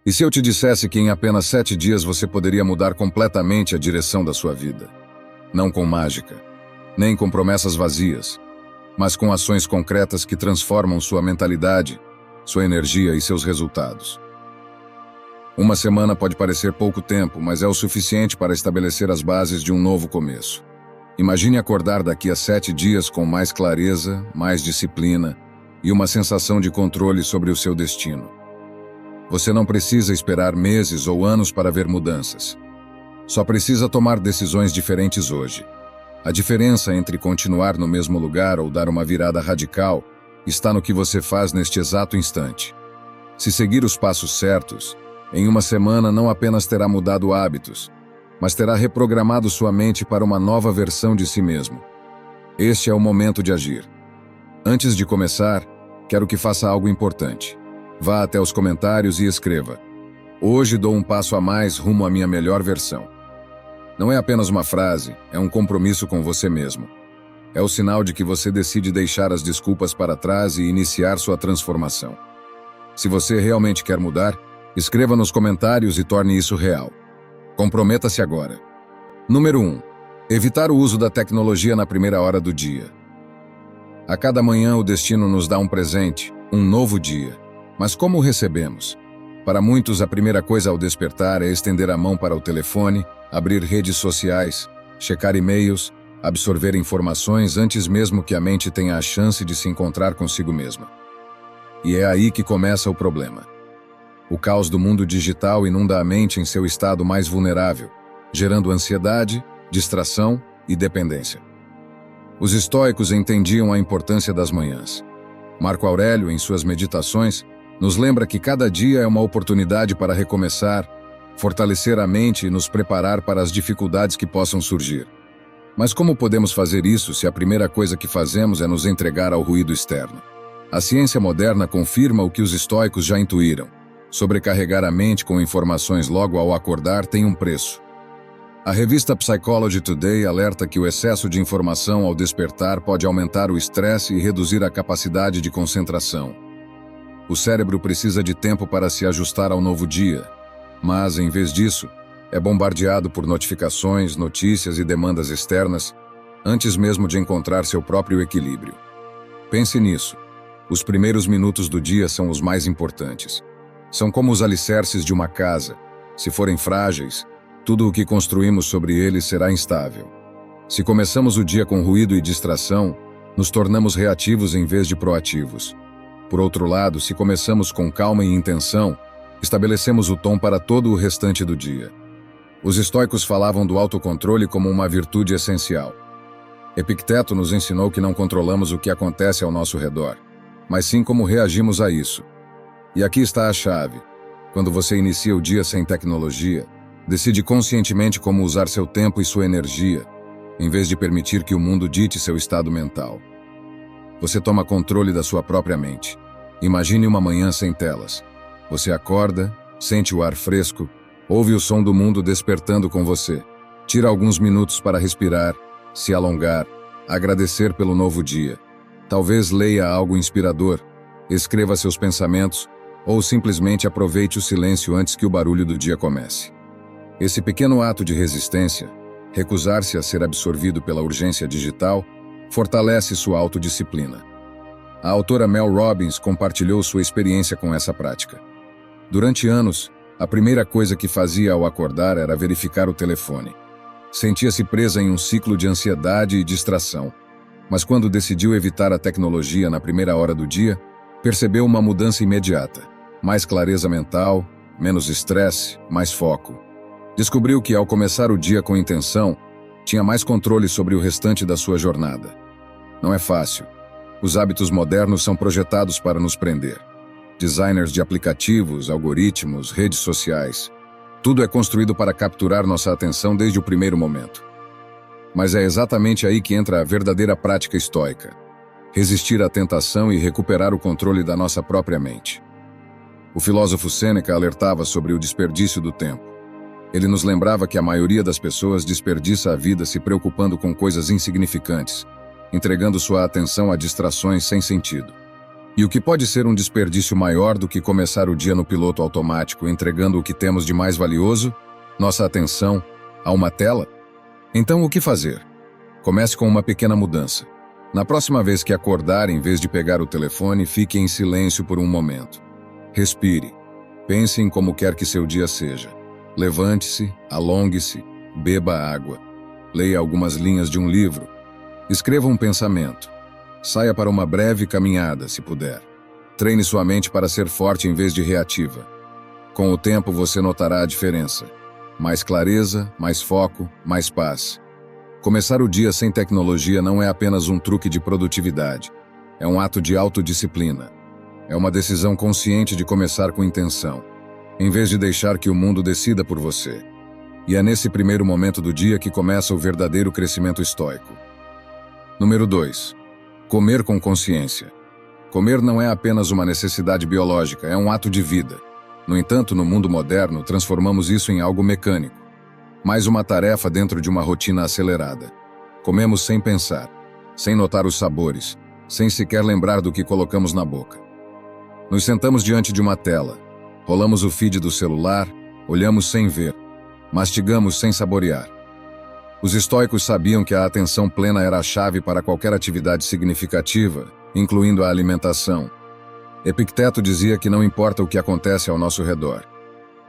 E se eu te dissesse que em apenas 7 dias você poderia mudar completamente a direção da sua vida? Não com mágica, nem com promessas vazias, mas com ações concretas que transformam sua mentalidade, sua energia e seus resultados. Uma semana pode parecer pouco tempo, mas é o suficiente para estabelecer as bases de um novo começo. Imagine acordar daqui a 7 dias com mais clareza, mais disciplina e uma sensação de controle sobre o seu destino. Você não precisa esperar meses ou anos para ver mudanças. Só precisa tomar decisões diferentes hoje. A diferença entre continuar no mesmo lugar ou dar uma virada radical está no que você faz neste exato instante. Se seguir os passos certos, em uma semana não apenas terá mudado hábitos, mas terá reprogramado sua mente para uma nova versão de si mesmo. Este é o momento de agir. Antes de começar, quero que faça algo importante. Vá até os comentários e escreva: "Hoje dou um passo a mais rumo à minha melhor versão." Não é apenas uma frase, é um compromisso com você mesmo. É o sinal de que você decide deixar as desculpas para trás e iniciar sua transformação. Se você realmente quer mudar, escreva nos comentários e torne isso real. Comprometa-se agora. Número 1. Evitar o uso da tecnologia na primeira hora do dia. A cada manhã o destino nos dá um presente, um novo dia. Mas como o recebemos? Para muitos, a primeira coisa ao despertar é estender a mão para o telefone, abrir redes sociais, checar e-mails, absorver informações antes mesmo que a mente tenha a chance de se encontrar consigo mesma. E é aí que começa o problema. O caos do mundo digital inunda a mente em seu estado mais vulnerável, gerando ansiedade, distração e dependência. Os estoicos entendiam a importância das manhãs. Marco Aurélio, em suas meditações, nos lembra que cada dia é uma oportunidade para recomeçar, fortalecer a mente e nos preparar para as dificuldades que possam surgir. Mas como podemos fazer isso se a primeira coisa que fazemos é nos entregar ao ruído externo? A ciência moderna confirma o que os estoicos já intuíram. Sobrecarregar a mente com informações logo ao acordar tem um preço. A revista Psychology Today alerta que o excesso de informação ao despertar pode aumentar o estresse e reduzir a capacidade de concentração. O cérebro precisa de tempo para se ajustar ao novo dia, mas, em vez disso, é bombardeado por notificações, notícias e demandas externas, antes mesmo de encontrar seu próprio equilíbrio. Pense nisso. Os primeiros minutos do dia são os mais importantes. São como os alicerces de uma casa. Se forem frágeis, tudo o que construímos sobre eles será instável. Se começamos o dia com ruído e distração, nos tornamos reativos em vez de proativos. Por outro lado, se começamos com calma e intenção, estabelecemos o tom para todo o restante do dia. Os estoicos falavam do autocontrole como uma virtude essencial. Epicteto nos ensinou que não controlamos o que acontece ao nosso redor, mas sim como reagimos a isso. E aqui está a chave. Quando você inicia o dia sem tecnologia, decide conscientemente como usar seu tempo e sua energia, em vez de permitir que o mundo dite seu estado mental. Você toma controle da sua própria mente. Imagine uma manhã sem telas. Você acorda, sente o ar fresco, ouve o som do mundo despertando com você. Tira alguns minutos para respirar, se alongar, agradecer pelo novo dia. Talvez leia algo inspirador, escreva seus pensamentos ou simplesmente aproveite o silêncio antes que o barulho do dia comece. Esse pequeno ato de resistência, recusar-se a ser absorvido pela urgência digital, fortalece sua autodisciplina. A autora Mel Robbins compartilhou sua experiência com essa prática. Durante anos, a primeira coisa que fazia ao acordar era verificar o telefone. Sentia-se presa em um ciclo de ansiedade e distração. Mas quando decidiu evitar a tecnologia na primeira hora do dia, percebeu uma mudança imediata. Mais clareza mental, menos estresse, mais foco. Descobriu que ao começar o dia com intenção, tinha mais controle sobre o restante da sua jornada. Não é fácil. Os hábitos modernos são projetados para nos prender. Designers de aplicativos, algoritmos, redes sociais. Tudo é construído para capturar nossa atenção desde o primeiro momento. Mas é exatamente aí que entra a verdadeira prática estoica. Resistir à tentação e recuperar o controle da nossa própria mente. O filósofo Sêneca alertava sobre o desperdício do tempo. Ele nos lembrava que a maioria das pessoas desperdiça a vida se preocupando com coisas insignificantes, entregando sua atenção a distrações sem sentido. E o que pode ser um desperdício maior do que começar o dia no piloto automático, entregando o que temos de mais valioso, nossa atenção, a uma tela? Então, o que fazer? Comece com uma pequena mudança. Na próxima vez que acordar, em vez de pegar o telefone, fique em silêncio por um momento. Respire. Pense em como quer que seu dia seja. Levante-se, alongue-se, beba água. Leia algumas linhas de um livro. Escreva um pensamento. Saia para uma breve caminhada, se puder. Treine sua mente para ser forte em vez de reativa. Com o tempo você notará a diferença. Mais clareza, mais foco, mais paz. Começar o dia sem tecnologia não é apenas um truque de produtividade. É um ato de autodisciplina. É uma decisão consciente de começar com intenção, em vez de deixar que o mundo decida por você. E é nesse primeiro momento do dia que começa o verdadeiro crescimento estoico. Número 2. Comer com consciência. Comer não é apenas uma necessidade biológica, é um ato de vida. No entanto, no mundo moderno, transformamos isso em algo mecânico. Mais uma tarefa dentro de uma rotina acelerada. Comemos sem pensar, sem notar os sabores, sem sequer lembrar do que colocamos na boca. Nos sentamos diante de uma tela, rolamos o feed do celular, olhamos sem ver, mastigamos sem saborear. Os estoicos sabiam que a atenção plena era a chave para qualquer atividade significativa, incluindo a alimentação. Epicteto dizia que não importa o que acontece ao nosso redor,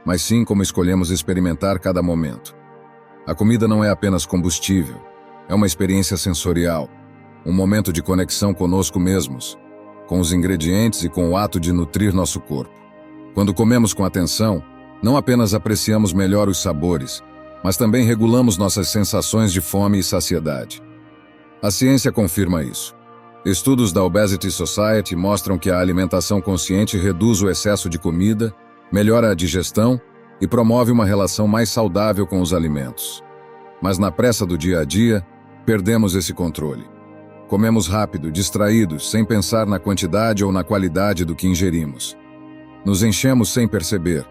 mas sim como escolhemos experimentar cada momento. A comida não é apenas combustível, é uma experiência sensorial, um momento de conexão conosco mesmos, com os ingredientes e com o ato de nutrir nosso corpo. Quando comemos com atenção, não apenas apreciamos melhor os sabores, mas também regulamos nossas sensações de fome e saciedade. A ciência confirma isso. Estudos da Obesity Society mostram que a alimentação consciente reduz o excesso de comida, melhora a digestão e promove uma relação mais saudável com os alimentos. Mas na pressa do dia a dia, perdemos esse controle. Comemos rápido, distraídos, sem pensar na quantidade ou na qualidade do que ingerimos. Nos enchemos sem perceber.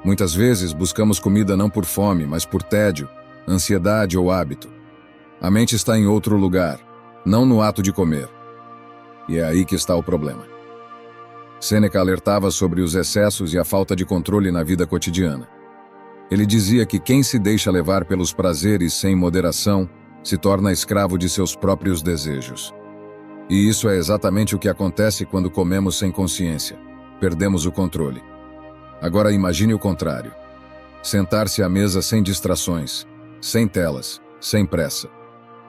Muitas vezes buscamos comida não por fome, mas por tédio, ansiedade ou hábito. A mente está em outro lugar, não no ato de comer. E é aí que está o problema. Sêneca alertava sobre os excessos e a falta de controle na vida cotidiana. Ele dizia que quem se deixa levar pelos prazeres sem moderação se torna escravo de seus próprios desejos. E isso é exatamente o que acontece quando comemos sem consciência. Perdemos o controle. Agora imagine o contrário. Sentar-se à mesa sem distrações, sem telas, sem pressa.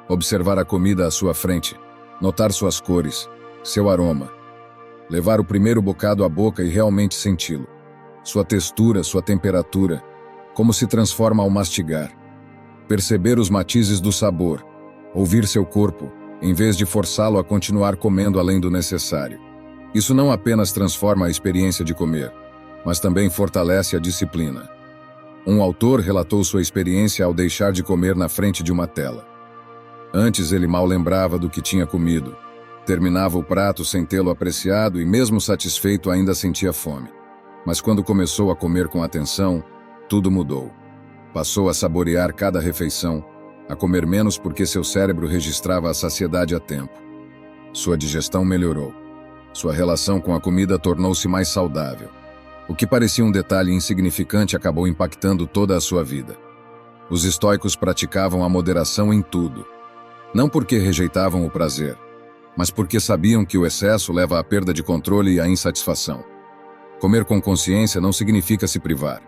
Observar a comida à sua frente, notar suas cores, seu aroma. Levar o primeiro bocado à boca e realmente senti-lo. Sua textura, sua temperatura, como se transforma ao mastigar. Perceber os matizes do sabor, ouvir seu corpo, em vez de forçá-lo a continuar comendo além do necessário. Isso não apenas transforma a experiência de comer, mas também fortalece a disciplina. Um autor relatou sua experiência ao deixar de comer na frente de uma tela. Antes ele mal lembrava do que tinha comido. Terminava o prato sem tê-lo apreciado e, mesmo satisfeito, ainda sentia fome. Mas quando começou a comer com atenção, tudo mudou. Passou a saborear cada refeição, a comer menos porque seu cérebro registrava a saciedade a tempo. Sua digestão melhorou. Sua relação com a comida tornou-se mais saudável. O que parecia um detalhe insignificante acabou impactando toda a sua vida. Os estoicos praticavam a moderação em tudo. Não porque rejeitavam o prazer, mas porque sabiam que o excesso leva à perda de controle e à insatisfação. Comer com consciência não significa se privar,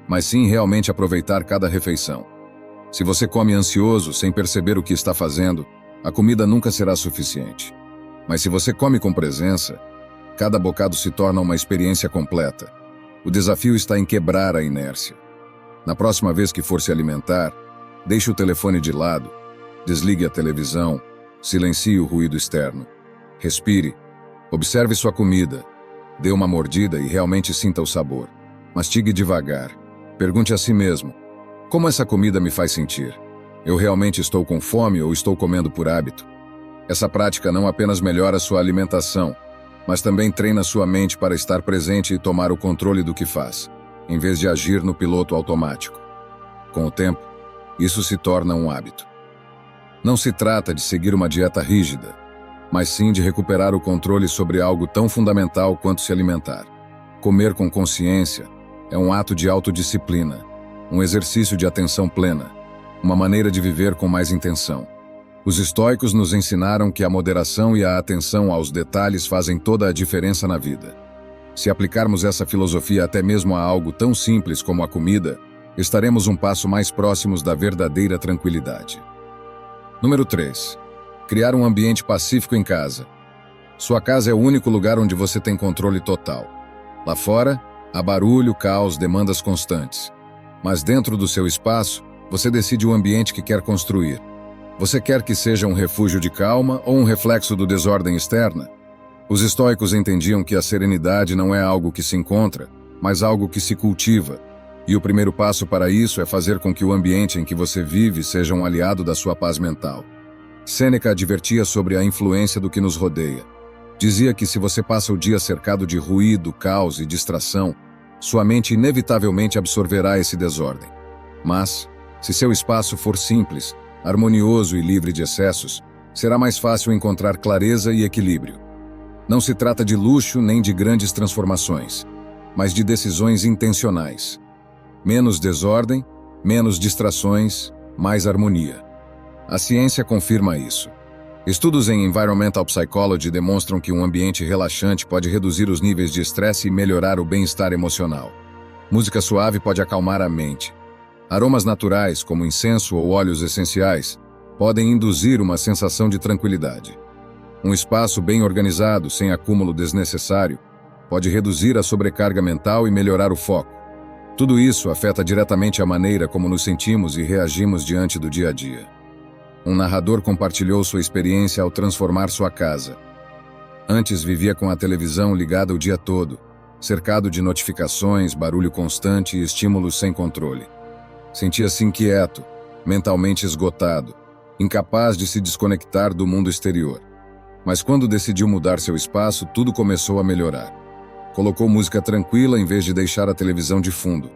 mas sim realmente aproveitar cada refeição. Se você come ansioso, sem perceber o que está fazendo, a comida nunca será suficiente. Mas se você come com presença, cada bocado se torna uma experiência completa. O desafio está em quebrar a inércia. Na próxima vez que for se alimentar, deixe o telefone de lado, desligue a televisão, silencie o ruído externo. Respire, observe sua comida, dê uma mordida e realmente sinta o sabor. Mastigue devagar. Pergunte a si mesmo: como essa comida me faz sentir? Eu realmente estou com fome ou estou comendo por hábito? Essa prática não apenas melhora sua alimentação, mas também treina sua mente para estar presente e tomar o controle do que faz, em vez de agir no piloto automático. Com o tempo, isso se torna um hábito. Não se trata de seguir uma dieta rígida, mas sim de recuperar o controle sobre algo tão fundamental quanto se alimentar. Comer com consciência é um ato de autodisciplina, um exercício de atenção plena, uma maneira de viver com mais intenção. Os estoicos nos ensinaram que a moderação e a atenção aos detalhes fazem toda a diferença na vida. Se aplicarmos essa filosofia até mesmo a algo tão simples como a comida, estaremos um passo mais próximos da verdadeira tranquilidade. Número 3. Criar um ambiente pacífico em casa. Sua casa é o único lugar onde você tem controle total. Lá fora, há barulho, caos, demandas constantes. Mas dentro do seu espaço, você decide o ambiente que quer construir. Você quer que seja um refúgio de calma ou um reflexo do desordem externa? Os estoicos entendiam que a serenidade não é algo que se encontra, mas algo que se cultiva. E o primeiro passo para isso é fazer com que o ambiente em que você vive seja um aliado da sua paz mental. Sêneca advertia sobre a influência do que nos rodeia. Dizia que se você passa o dia cercado de ruído, caos e distração, sua mente inevitavelmente absorverá esse desordem. Mas, se seu espaço for simples, harmonioso e livre de excessos, será mais fácil encontrar clareza e equilíbrio. Não se trata de luxo nem de grandes transformações, mas de decisões intencionais. Menos desordem, menos distrações, mais harmonia. A ciência confirma isso. Estudos em Environmental Psychology demonstram que um ambiente relaxante pode reduzir os níveis de estresse e melhorar o bem-estar emocional. Música suave pode acalmar a mente. Aromas naturais, como incenso ou óleos essenciais, podem induzir uma sensação de tranquilidade. Um espaço bem organizado, sem acúmulo desnecessário, pode reduzir a sobrecarga mental e melhorar o foco. Tudo isso afeta diretamente a maneira como nos sentimos e reagimos diante do dia a dia. Um narrador compartilhou sua experiência ao transformar sua casa. Antes vivia com a televisão ligada o dia todo, cercado de notificações, barulho constante e estímulos sem controle. Sentia-se inquieto, mentalmente esgotado, incapaz de se desconectar do mundo exterior. Mas quando decidiu mudar seu espaço, tudo começou a melhorar. Colocou música tranquila em vez de deixar a televisão de fundo.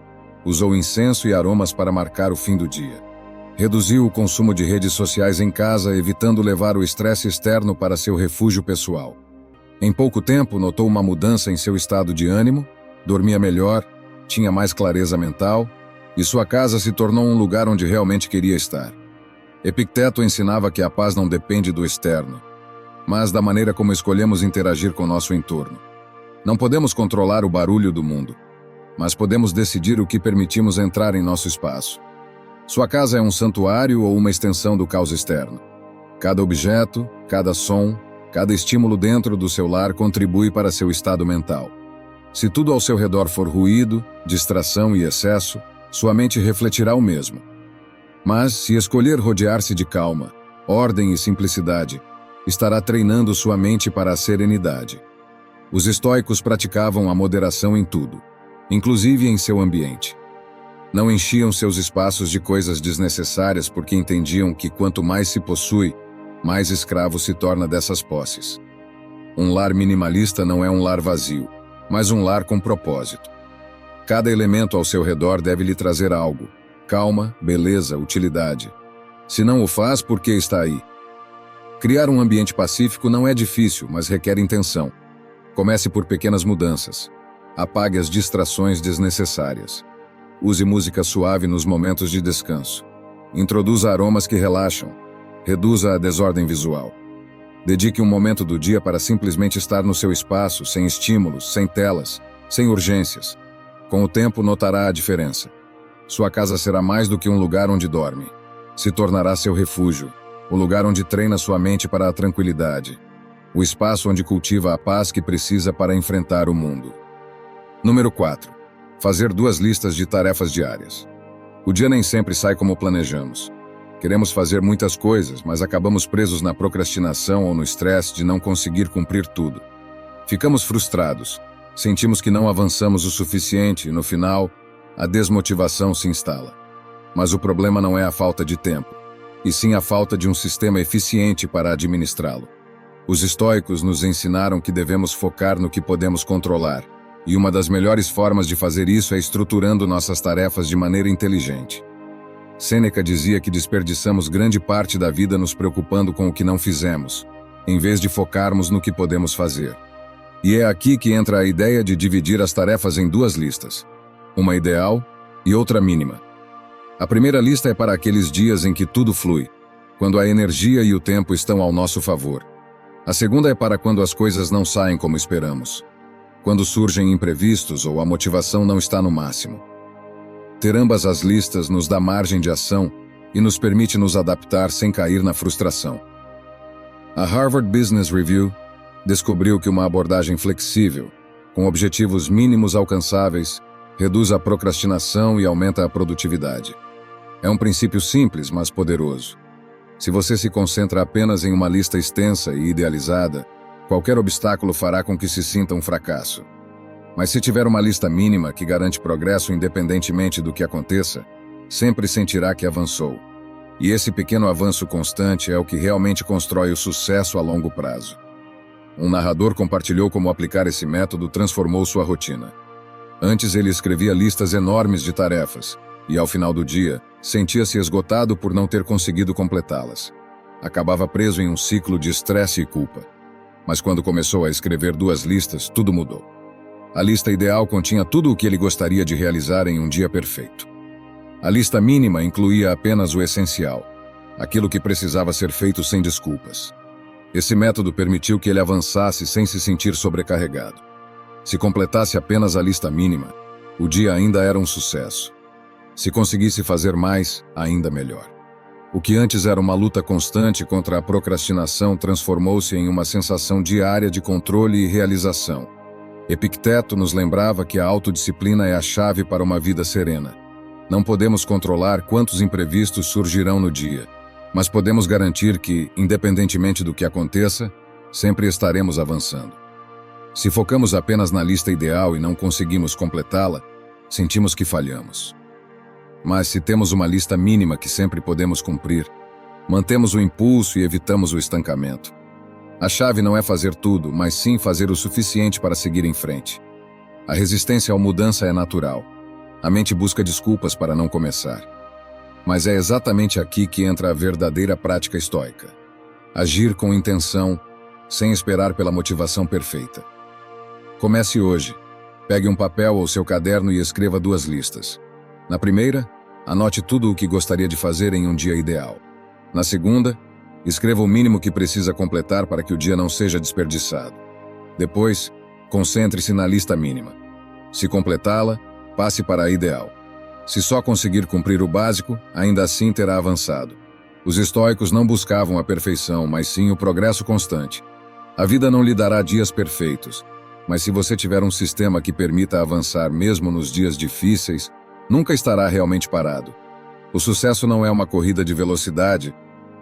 Usou incenso e aromas para marcar o fim do dia. Reduziu o consumo de redes sociais em casa, evitando levar o estresse externo para seu refúgio pessoal. Em pouco tempo, notou uma mudança em seu estado de ânimo, dormia melhor, tinha mais clareza mental, e sua casa se tornou um lugar onde realmente queria estar. Epicteto ensinava que a paz não depende do externo, mas da maneira como escolhemos interagir com nosso entorno. Não podemos controlar o barulho do mundo, mas podemos decidir o que permitimos entrar em nosso espaço. Sua casa é um santuário ou uma extensão do caos externo. Cada objeto, cada som, cada estímulo dentro do seu lar contribui para seu estado mental. Se tudo ao seu redor for ruído, distração e excesso, sua mente refletirá o mesmo. Mas, se escolher rodear-se de calma, ordem e simplicidade, estará treinando sua mente para a serenidade. Os estoicos praticavam a moderação em tudo, inclusive em seu ambiente. Não enchiam seus espaços de coisas desnecessárias porque entendiam que quanto mais se possui, mais escravo se torna dessas posses. Um lar minimalista não é um lar vazio, mas um lar com propósito. Cada elemento ao seu redor deve lhe trazer algo: calma, beleza, utilidade. Se não o faz, por que está aí? Criar um ambiente pacífico não é difícil, mas requer intenção. Comece por pequenas mudanças. Apague as distrações desnecessárias. Use música suave nos momentos de descanso. Introduza aromas que relaxam. Reduza a desordem visual. Dedique um momento do dia para simplesmente estar no seu espaço, sem estímulos, sem telas, sem urgências. Com o tempo, notará a diferença. Sua casa será mais do que um lugar onde dorme. Se tornará seu refúgio, o lugar onde treina sua mente para a tranquilidade. O espaço onde cultiva a paz que precisa para enfrentar o mundo. Número 4. Fazer 2 listas de tarefas diárias. O dia nem sempre sai como planejamos. Queremos fazer muitas coisas, mas acabamos presos na procrastinação ou no estresse de não conseguir cumprir tudo. Ficamos frustrados, sentimos que não avançamos o suficiente e, no final, a desmotivação se instala. Mas o problema não é a falta de tempo, e sim a falta de um sistema eficiente para administrá-lo. Os estoicos nos ensinaram que devemos focar no que podemos controlar, e uma das melhores formas de fazer isso é estruturando nossas tarefas de maneira inteligente. Sêneca dizia que desperdiçamos grande parte da vida nos preocupando com o que não fizemos, em vez de focarmos no que podemos fazer. E é aqui que entra a ideia de dividir as tarefas em duas listas, uma ideal e outra mínima. A primeira lista é para aqueles dias em que tudo flui, quando a energia e o tempo estão ao nosso favor. A segunda é para quando as coisas não saem como esperamos, quando surgem imprevistos ou a motivação não está no máximo. Ter ambas as listas nos dá margem de ação e nos permite nos adaptar sem cair na frustração. A Harvard Business Review descobriu que uma abordagem flexível, com objetivos mínimos alcançáveis, reduz a procrastinação e aumenta a produtividade. É um princípio simples, mas poderoso. Se você se concentra apenas em uma lista extensa e idealizada, qualquer obstáculo fará com que se sinta um fracasso. Mas se tiver uma lista mínima que garante progresso independentemente do que aconteça, sempre sentirá que avançou. E esse pequeno avanço constante é o que realmente constrói o sucesso a longo prazo. Um narrador compartilhou como aplicar esse método transformou sua rotina. Antes ele escrevia listas enormes de tarefas, e ao final do dia, sentia-se esgotado por não ter conseguido completá-las. Acabava preso em um ciclo de estresse e culpa. Mas quando começou a escrever duas listas, tudo mudou. A lista ideal continha tudo o que ele gostaria de realizar em um dia perfeito. A lista mínima incluía apenas o essencial, aquilo que precisava ser feito sem desculpas. Esse método permitiu que ele avançasse sem se sentir sobrecarregado. Se completasse apenas a lista mínima, o dia ainda era um sucesso. Se conseguisse fazer mais, ainda melhor. O que antes era uma luta constante contra a procrastinação transformou-se em uma sensação diária de controle e realização. Epicteto nos lembrava que a autodisciplina é a chave para uma vida serena. Não podemos controlar quantos imprevistos surgirão no dia, mas podemos garantir que, independentemente do que aconteça, sempre estaremos avançando. Se focamos apenas na lista ideal e não conseguimos completá-la, sentimos que falhamos. Mas se temos uma lista mínima que sempre podemos cumprir, mantemos o impulso e evitamos o estancamento. A chave não é fazer tudo, mas sim fazer o suficiente para seguir em frente. A resistência à mudança é natural. A mente busca desculpas para não começar. Mas é exatamente aqui que entra a verdadeira prática estoica. Agir com intenção, sem esperar pela motivação perfeita. Comece hoje. Pegue um papel ou seu caderno e escreva duas listas. Na primeira, anote tudo o que gostaria de fazer em um dia ideal. Na segunda, escreva o mínimo que precisa completar para que o dia não seja desperdiçado. Depois, concentre-se na lista mínima. Se completá-la, passe para a ideal. Se só conseguir cumprir o básico, ainda assim terá avançado. Os estoicos não buscavam a perfeição, mas sim o progresso constante. A vida não lhe dará dias perfeitos, mas se você tiver um sistema que permita avançar mesmo nos dias difíceis, nunca estará realmente parado. O sucesso não é uma corrida de velocidade,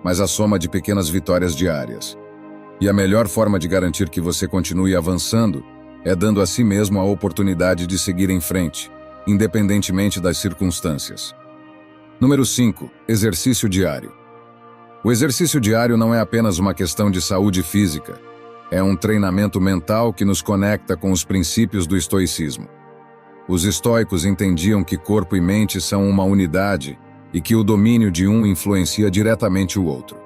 mas a soma de pequenas vitórias diárias. E a melhor forma de garantir que você continue avançando é dando a si mesmo a oportunidade de seguir em frente, independentemente das circunstâncias. Número 5. Exercício diário. O exercício diário não é apenas uma questão de saúde física, é um treinamento mental que nos conecta com os princípios do estoicismo. Os estoicos entendiam que corpo e mente são uma unidade e que o domínio de um influencia diretamente o outro.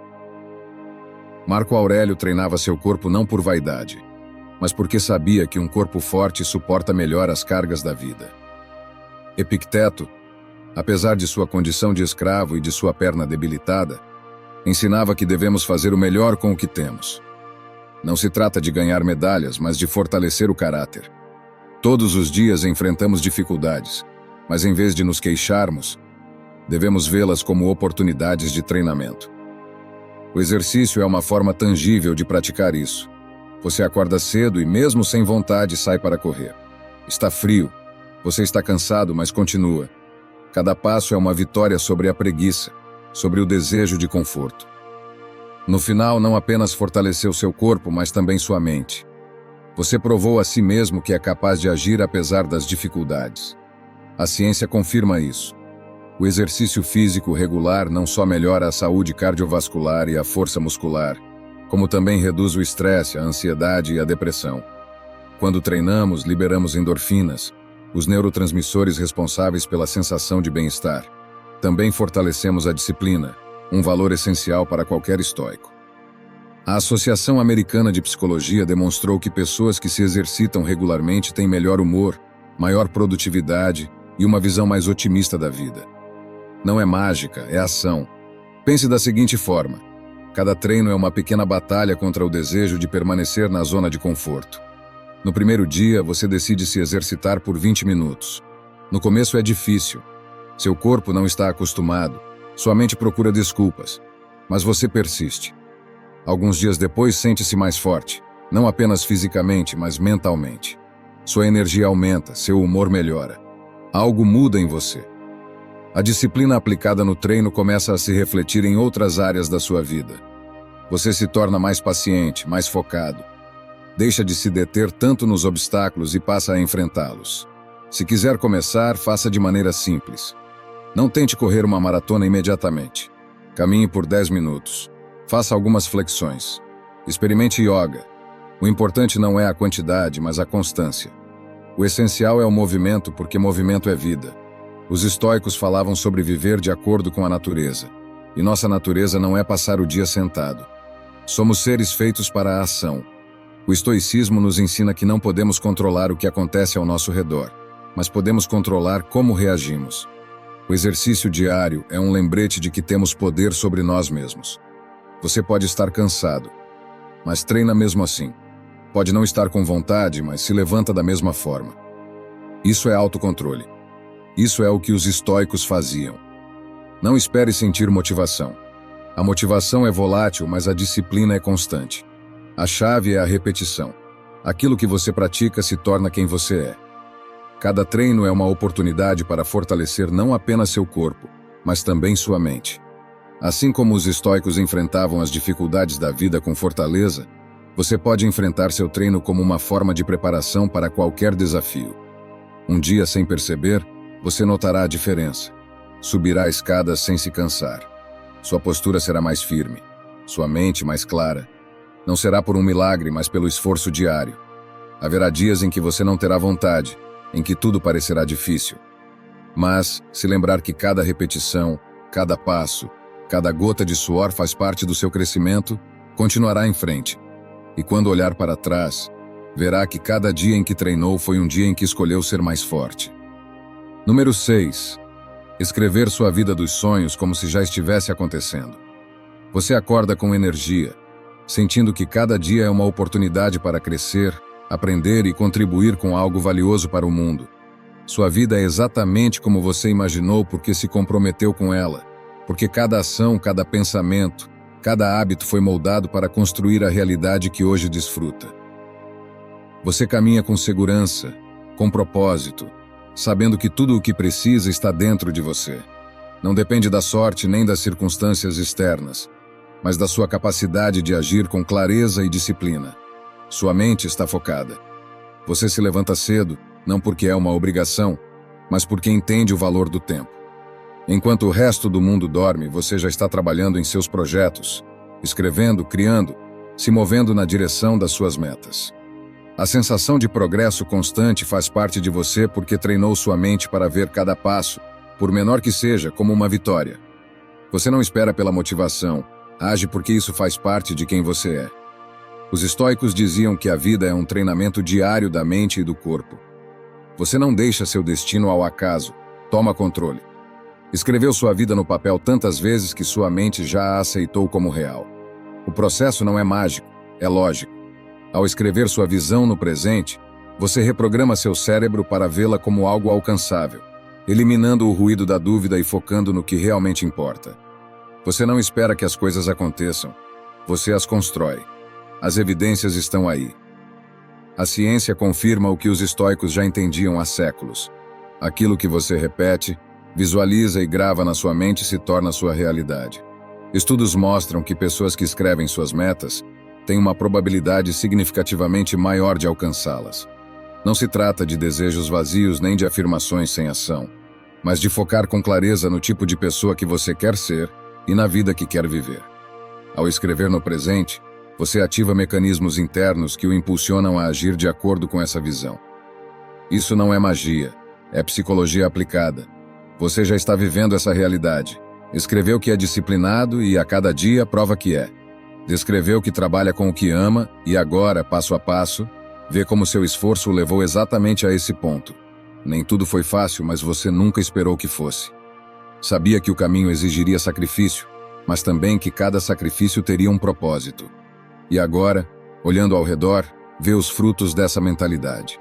Marco Aurélio treinava seu corpo não por vaidade, mas porque sabia que um corpo forte suporta melhor as cargas da vida. Epicteto, apesar de sua condição de escravo e de sua perna debilitada, ensinava que devemos fazer o melhor com o que temos. Não se trata de ganhar medalhas, mas de fortalecer o caráter. Todos os dias enfrentamos dificuldades, mas em vez de nos queixarmos, devemos vê-las como oportunidades de treinamento. O exercício é uma forma tangível de praticar isso. Você acorda cedo e, mesmo sem vontade, sai para correr. Está frio, você está cansado, mas continua. Cada passo é uma vitória sobre a preguiça, sobre o desejo de conforto. No final, não apenas fortaleceu seu corpo, mas também sua mente. Você provou a si mesmo que é capaz de agir apesar das dificuldades. A ciência confirma isso. O exercício físico regular não só melhora a saúde cardiovascular e a força muscular, como também reduz o estresse, a ansiedade e a depressão. Quando treinamos, liberamos endorfinas, os neurotransmissores responsáveis pela sensação de bem-estar. Também fortalecemos a disciplina, um valor essencial para qualquer estoico. A Associação Americana de Psicologia demonstrou que pessoas que se exercitam regularmente têm melhor humor, maior produtividade e uma visão mais otimista da vida. Não é mágica, é ação. Pense da seguinte forma: cada treino é uma pequena batalha contra o desejo de permanecer na zona de conforto. No primeiro dia, você decide se exercitar por 20 minutos. No começo é difícil. Seu corpo não está acostumado, sua mente procura desculpas, mas você persiste. Alguns dias depois, sente-se mais forte, não apenas fisicamente, mas mentalmente. Sua energia aumenta, seu humor melhora. Algo muda em você. A disciplina aplicada no treino começa a se refletir em outras áreas da sua vida. Você se torna mais paciente, mais focado. Deixa de se deter tanto nos obstáculos e passa a enfrentá-los. Se quiser começar, faça de maneira simples. Não tente correr uma maratona imediatamente. Caminhe por 10 minutos. Faça algumas flexões. Experimente yoga. O importante não é a quantidade, mas a constância. O essencial é o movimento, porque movimento é vida. Os estoicos falavam sobre viver de acordo com a natureza. E nossa natureza não é passar o dia sentado. Somos seres feitos para a ação. O estoicismo nos ensina que não podemos controlar o que acontece ao nosso redor, mas podemos controlar como reagimos. O exercício diário é um lembrete de que temos poder sobre nós mesmos. Você pode estar cansado, mas treina mesmo assim. Pode não estar com vontade, mas se levanta da mesma forma. Isso é autocontrole. Isso é o que os estoicos faziam. Não espere sentir motivação. A motivação é volátil, mas a disciplina é constante. A chave é a repetição. Aquilo que você pratica se torna quem você é. Cada treino é uma oportunidade para fortalecer não apenas seu corpo, mas também sua mente. Assim como os estoicos enfrentavam as dificuldades da vida com fortaleza, você pode enfrentar seu treino como uma forma de preparação para qualquer desafio. Um dia, sem perceber, você notará a diferença. Subirá escadas sem se cansar. Sua postura será mais firme, sua mente mais clara. Não será por um milagre, mas pelo esforço diário. Haverá dias em que você não terá vontade, em que tudo parecerá difícil. Mas, se lembrar que cada repetição, cada passo, cada gota de suor faz parte do seu crescimento, continuará em frente. E quando olhar para trás, verá que cada dia em que treinou foi um dia em que escolheu ser mais forte. Número 6. Escrever sua vida dos sonhos como se já estivesse acontecendo. Você acorda com energia, sentindo que cada dia é uma oportunidade para crescer, aprender e contribuir com algo valioso para o mundo. Sua vida é exatamente como você imaginou porque se comprometeu com ela. Porque cada ação, cada pensamento, cada hábito foi moldado para construir a realidade que hoje desfruta. Você caminha com segurança, com propósito, sabendo que tudo o que precisa está dentro de você. Não depende da sorte nem das circunstâncias externas, mas da sua capacidade de agir com clareza e disciplina. Sua mente está focada. Você se levanta cedo, não porque é uma obrigação, mas porque entende o valor do tempo. Enquanto o resto do mundo dorme, você já está trabalhando em seus projetos, escrevendo, criando, se movendo na direção das suas metas. A sensação de progresso constante faz parte de você porque treinou sua mente para ver cada passo, por menor que seja, como uma vitória. Você não espera pela motivação, age porque isso faz parte de quem você é. Os estoicos diziam que a vida é um treinamento diário da mente e do corpo. Você não deixa seu destino ao acaso, toma controle. Escreveu sua vida no papel tantas vezes que sua mente já a aceitou como real. O processo não é mágico, é lógico. Ao escrever sua visão no presente, você reprograma seu cérebro para vê-la como algo alcançável, eliminando o ruído da dúvida e focando no que realmente importa. Você não espera que as coisas aconteçam, você as constrói. As evidências estão aí. A ciência confirma o que os estoicos já entendiam há séculos. Aquilo que você repete, visualiza e grava na sua mente se torna sua realidade. Estudos mostram que pessoas que escrevem suas metas têm uma probabilidade significativamente maior de alcançá-las. Não se trata de desejos vazios nem de afirmações sem ação, mas de focar com clareza no tipo de pessoa que você quer ser e na vida que quer viver. Ao escrever no presente, você ativa mecanismos internos que o impulsionam a agir de acordo com essa visão. Isso não é magia, é psicologia aplicada. Você já está vivendo essa realidade. Escreveu que é disciplinado e a cada dia prova que é. Descreveu que trabalha com o que ama e agora, passo a passo, vê como seu esforço o levou exatamente a esse ponto. Nem tudo foi fácil, mas você nunca esperou que fosse. Sabia que o caminho exigiria sacrifício, mas também que cada sacrifício teria um propósito. E agora, olhando ao redor, vê os frutos dessa mentalidade.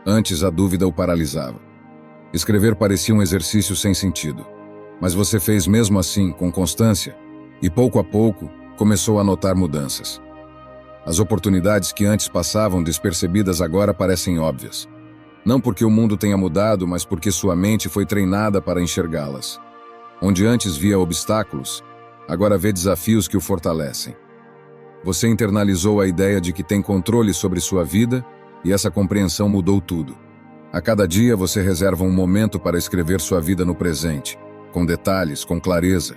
Antes a dúvida o paralisava. Escrever parecia um exercício sem sentido. Mas você fez mesmo assim, com constância, e pouco a pouco, começou a notar mudanças. As oportunidades que antes passavam despercebidas agora parecem óbvias. Não porque o mundo tenha mudado, mas porque sua mente foi treinada para enxergá-las. Onde antes via obstáculos, agora vê desafios que o fortalecem. Você internalizou a ideia de que tem controle sobre sua vida e essa compreensão mudou tudo. A cada dia você reserva um momento para escrever sua vida no presente, com detalhes, com clareza.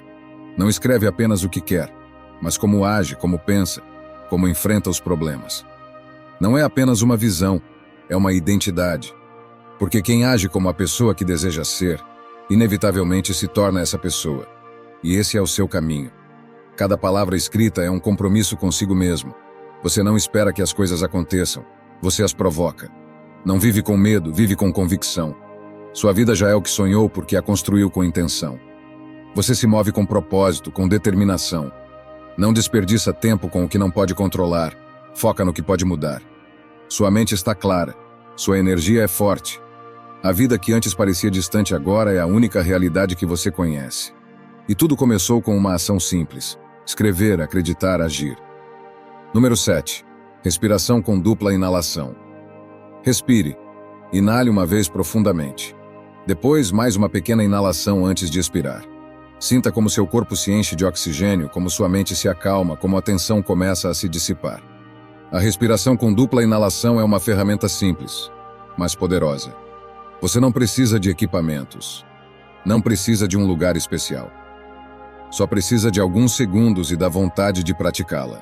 Não escreve apenas o que quer, mas como age, como pensa, como enfrenta os problemas. Não é apenas uma visão, é uma identidade. Porque quem age como a pessoa que deseja ser, inevitavelmente se torna essa pessoa. E esse é o seu caminho. Cada palavra escrita é um compromisso consigo mesmo. Você não espera que as coisas aconteçam, você as provoca. Não vive com medo, vive com convicção. Sua vida já é o que sonhou porque a construiu com intenção. Você se move com propósito, com determinação. Não desperdiça tempo com o que não pode controlar. Foca no que pode mudar. Sua mente está clara. Sua energia é forte. A vida que antes parecia distante agora é a única realidade que você conhece. E tudo começou com uma ação simples. Escrever, acreditar, agir. Número 7. Respiração com dupla inalação. Respire. Inale uma vez profundamente. Depois, mais uma pequena inalação antes de expirar. Sinta como seu corpo se enche de oxigênio, como sua mente se acalma, como a tensão começa a se dissipar. A respiração com dupla inalação é uma ferramenta simples, mas poderosa. Você não precisa de equipamentos. Não precisa de um lugar especial. Só precisa de alguns segundos e da vontade de praticá-la.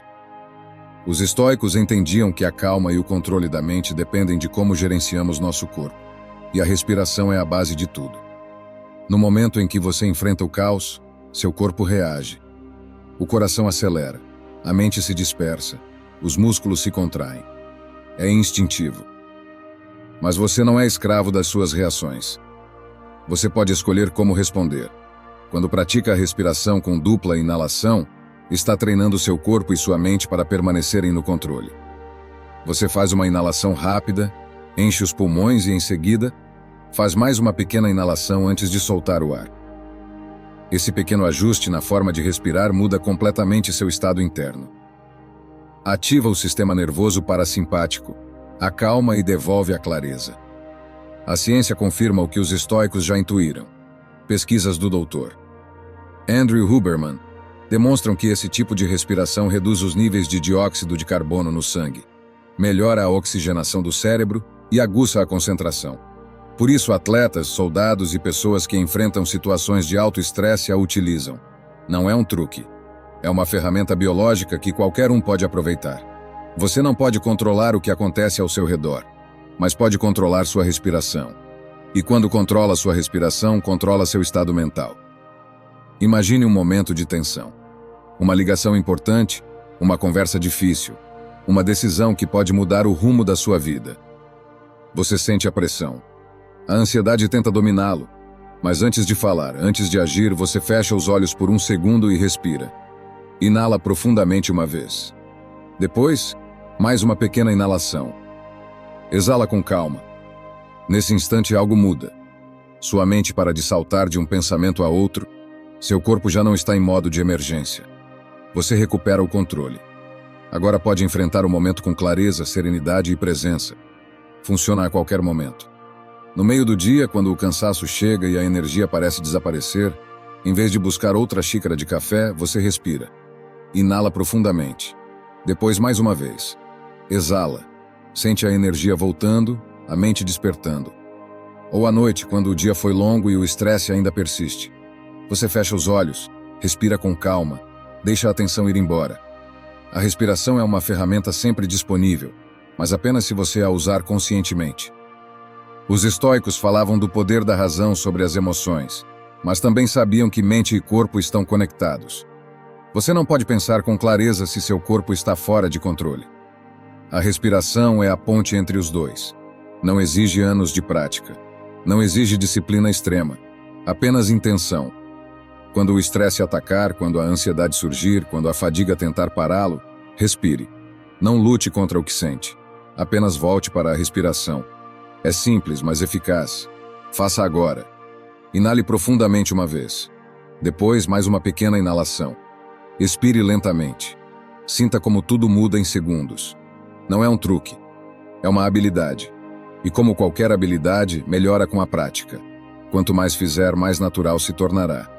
Os estoicos entendiam que a calma e o controle da mente dependem de como gerenciamos nosso corpo. E a respiração é a base de tudo. No momento em que você enfrenta o caos, seu corpo reage. O coração acelera, a mente se dispersa, os músculos se contraem. É instintivo. Mas você não é escravo das suas reações. Você pode escolher como responder. Quando pratica a respiração com dupla inalação, está treinando seu corpo e sua mente para permanecerem no controle. Você faz uma inalação rápida, enche os pulmões e, em seguida, faz mais uma pequena inalação antes de soltar o ar. Esse pequeno ajuste na forma de respirar muda completamente seu estado interno. Ativa o sistema nervoso parasimpático, acalma e devolve a clareza. A ciência confirma o que os estoicos já intuíram. Pesquisas do Dr. Andrew Huberman demonstram que esse tipo de respiração reduz os níveis de dióxido de carbono no sangue, melhora a oxigenação do cérebro e aguça a concentração. Por isso, atletas, soldados e pessoas que enfrentam situações de alto estresse a utilizam. Não é um truque. É uma ferramenta biológica que qualquer um pode aproveitar. Você não pode controlar o que acontece ao seu redor, mas pode controlar sua respiração. E quando controla sua respiração, controla seu estado mental. Imagine um momento de tensão. Uma ligação importante, uma conversa difícil, uma decisão que pode mudar o rumo da sua vida. Você sente a pressão. A ansiedade tenta dominá-lo, mas antes de falar, antes de agir, você fecha os olhos por um segundo e respira. Inala profundamente uma vez. Depois, mais uma pequena inalação. Exala com calma. Nesse instante algo muda. Sua mente para de saltar de um pensamento a outro. Seu corpo já não está em modo de emergência. Você recupera o controle. Agora pode enfrentar o momento com clareza, serenidade e presença. Funciona a qualquer momento. No meio do dia, quando o cansaço chega e a energia parece desaparecer, em vez de buscar outra xícara de café, você respira. Inala profundamente. Depois mais uma vez. Exala. Sente a energia voltando, a mente despertando. Ou à noite, quando o dia foi longo e o estresse ainda persiste. Você fecha os olhos, respira com calma, deixa a atenção ir embora. A respiração é uma ferramenta sempre disponível, mas apenas se você a usar conscientemente. Os estoicos falavam do poder da razão sobre as emoções, mas também sabiam que mente e corpo estão conectados. Você não pode pensar com clareza se seu corpo está fora de controle. A respiração é a ponte entre os dois. Não exige anos de prática. Não exige disciplina extrema. Apenas intenção. Quando o estresse atacar, quando a ansiedade surgir, quando a fadiga tentar pará-lo, respire. Não lute contra o que sente. Apenas volte para a respiração. É simples, mas eficaz. Faça agora. Inale profundamente uma vez. Depois, mais uma pequena inalação. Expire lentamente. Sinta como tudo muda em segundos. Não é um truque. É uma habilidade. E como qualquer habilidade, melhora com a prática. Quanto mais fizer, mais natural se tornará.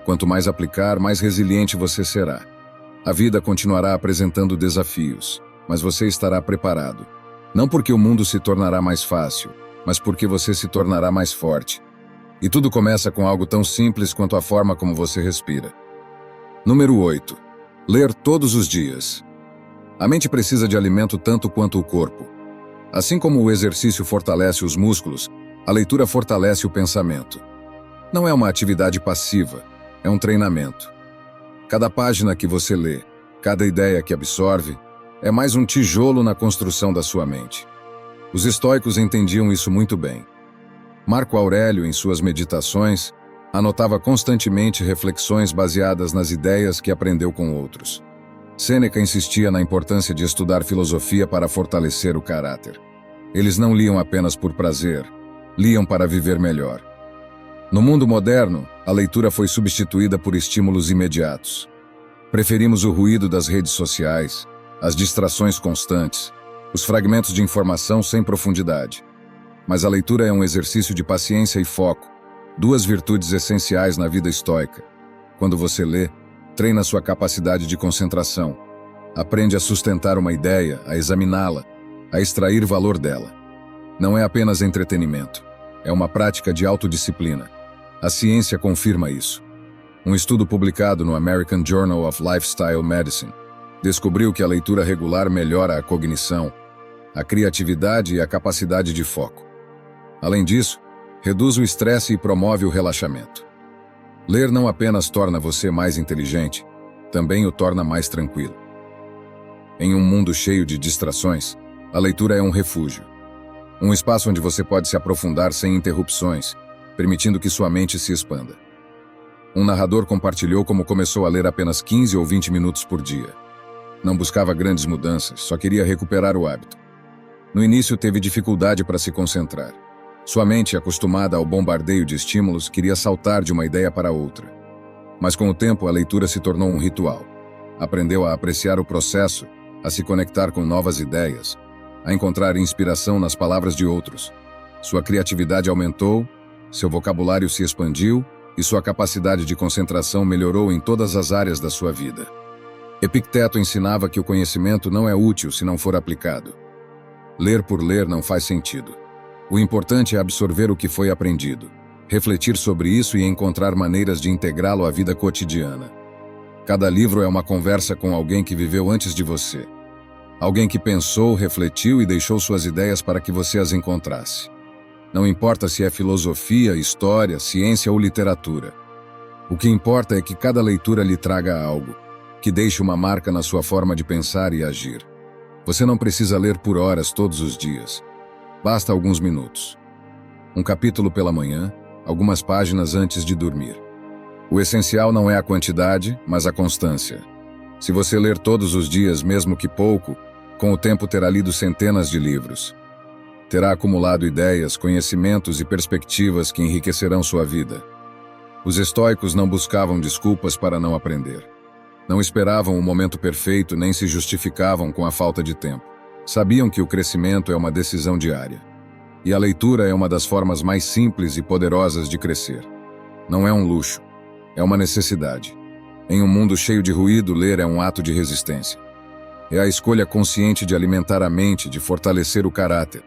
Quanto mais aplicar, mais resiliente você será. A vida continuará apresentando desafios, mas você estará preparado. Não porque o mundo se tornará mais fácil, mas porque você se tornará mais forte. E tudo começa com algo tão simples quanto a forma como você respira. Número 8. Ler todos os dias. A mente precisa de alimento tanto quanto o corpo. Assim como o exercício fortalece os músculos, a leitura fortalece o pensamento. Não é uma atividade passiva, é um treinamento. Cada página que você lê, cada ideia que absorve, é mais um tijolo na construção da sua mente. Os estoicos entendiam isso muito bem. Marco Aurélio, em suas meditações, anotava constantemente reflexões baseadas nas ideias que aprendeu com outros. Sêneca insistia na importância de estudar filosofia para fortalecer o caráter. Eles não liam apenas por prazer, liam para viver melhor. No mundo moderno, a leitura foi substituída por estímulos imediatos. Preferimos o ruído das redes sociais, as distrações constantes, os fragmentos de informação sem profundidade. Mas a leitura é um exercício de paciência e foco, duas virtudes essenciais na vida estoica. Quando você lê, treina sua capacidade de concentração. Aprende a sustentar uma ideia, a examiná-la, a extrair valor dela. Não é apenas entretenimento, é uma prática de autodisciplina. A ciência confirma isso. Um estudo publicado no American Journal of Lifestyle Medicine descobriu que a leitura regular melhora a cognição, a criatividade e a capacidade de foco. Além disso, reduz o estresse e promove o relaxamento. Ler não apenas torna você mais inteligente, também o torna mais tranquilo. Em um mundo cheio de distrações, a leitura é um refúgio. Um espaço onde você pode se aprofundar sem interrupções, permitindo que sua mente se expanda. Um narrador compartilhou como começou a ler apenas 15 ou 20 minutos por dia. Não buscava grandes mudanças, só queria recuperar o hábito. No início teve dificuldade para se concentrar. Sua mente, acostumada ao bombardeio de estímulos, queria saltar de uma ideia para outra. Mas com o tempo, a leitura se tornou um ritual. Aprendeu a apreciar o processo, a se conectar com novas ideias, a encontrar inspiração nas palavras de outros. Sua criatividade aumentou, seu vocabulário se expandiu e sua capacidade de concentração melhorou em todas as áreas da sua vida. Epicteto ensinava que o conhecimento não é útil se não for aplicado. Ler por ler não faz sentido. O importante é absorver o que foi aprendido, refletir sobre isso e encontrar maneiras de integrá-lo à vida cotidiana. Cada livro é uma conversa com alguém que viveu antes de você. Alguém que pensou, refletiu e deixou suas ideias para que você as encontrasse. Não importa se é filosofia, história, ciência ou literatura. O que importa é que cada leitura lhe traga algo, que deixe uma marca na sua forma de pensar e agir. Você não precisa ler por horas todos os dias. Basta alguns minutos. Um capítulo pela manhã, algumas páginas antes de dormir. O essencial não é a quantidade, mas a constância. Se você ler todos os dias, mesmo que pouco, com o tempo terá lido centenas de livros. Terá acumulado ideias, conhecimentos e perspectivas que enriquecerão sua vida. Os estoicos não buscavam desculpas para não aprender. Não esperavam o momento perfeito nem se justificavam com a falta de tempo. Sabiam que o crescimento é uma decisão diária. E a leitura é uma das formas mais simples e poderosas de crescer. Não é um luxo, é uma necessidade. Em um mundo cheio de ruído, ler é um ato de resistência. É a escolha consciente de alimentar a mente, de fortalecer o caráter,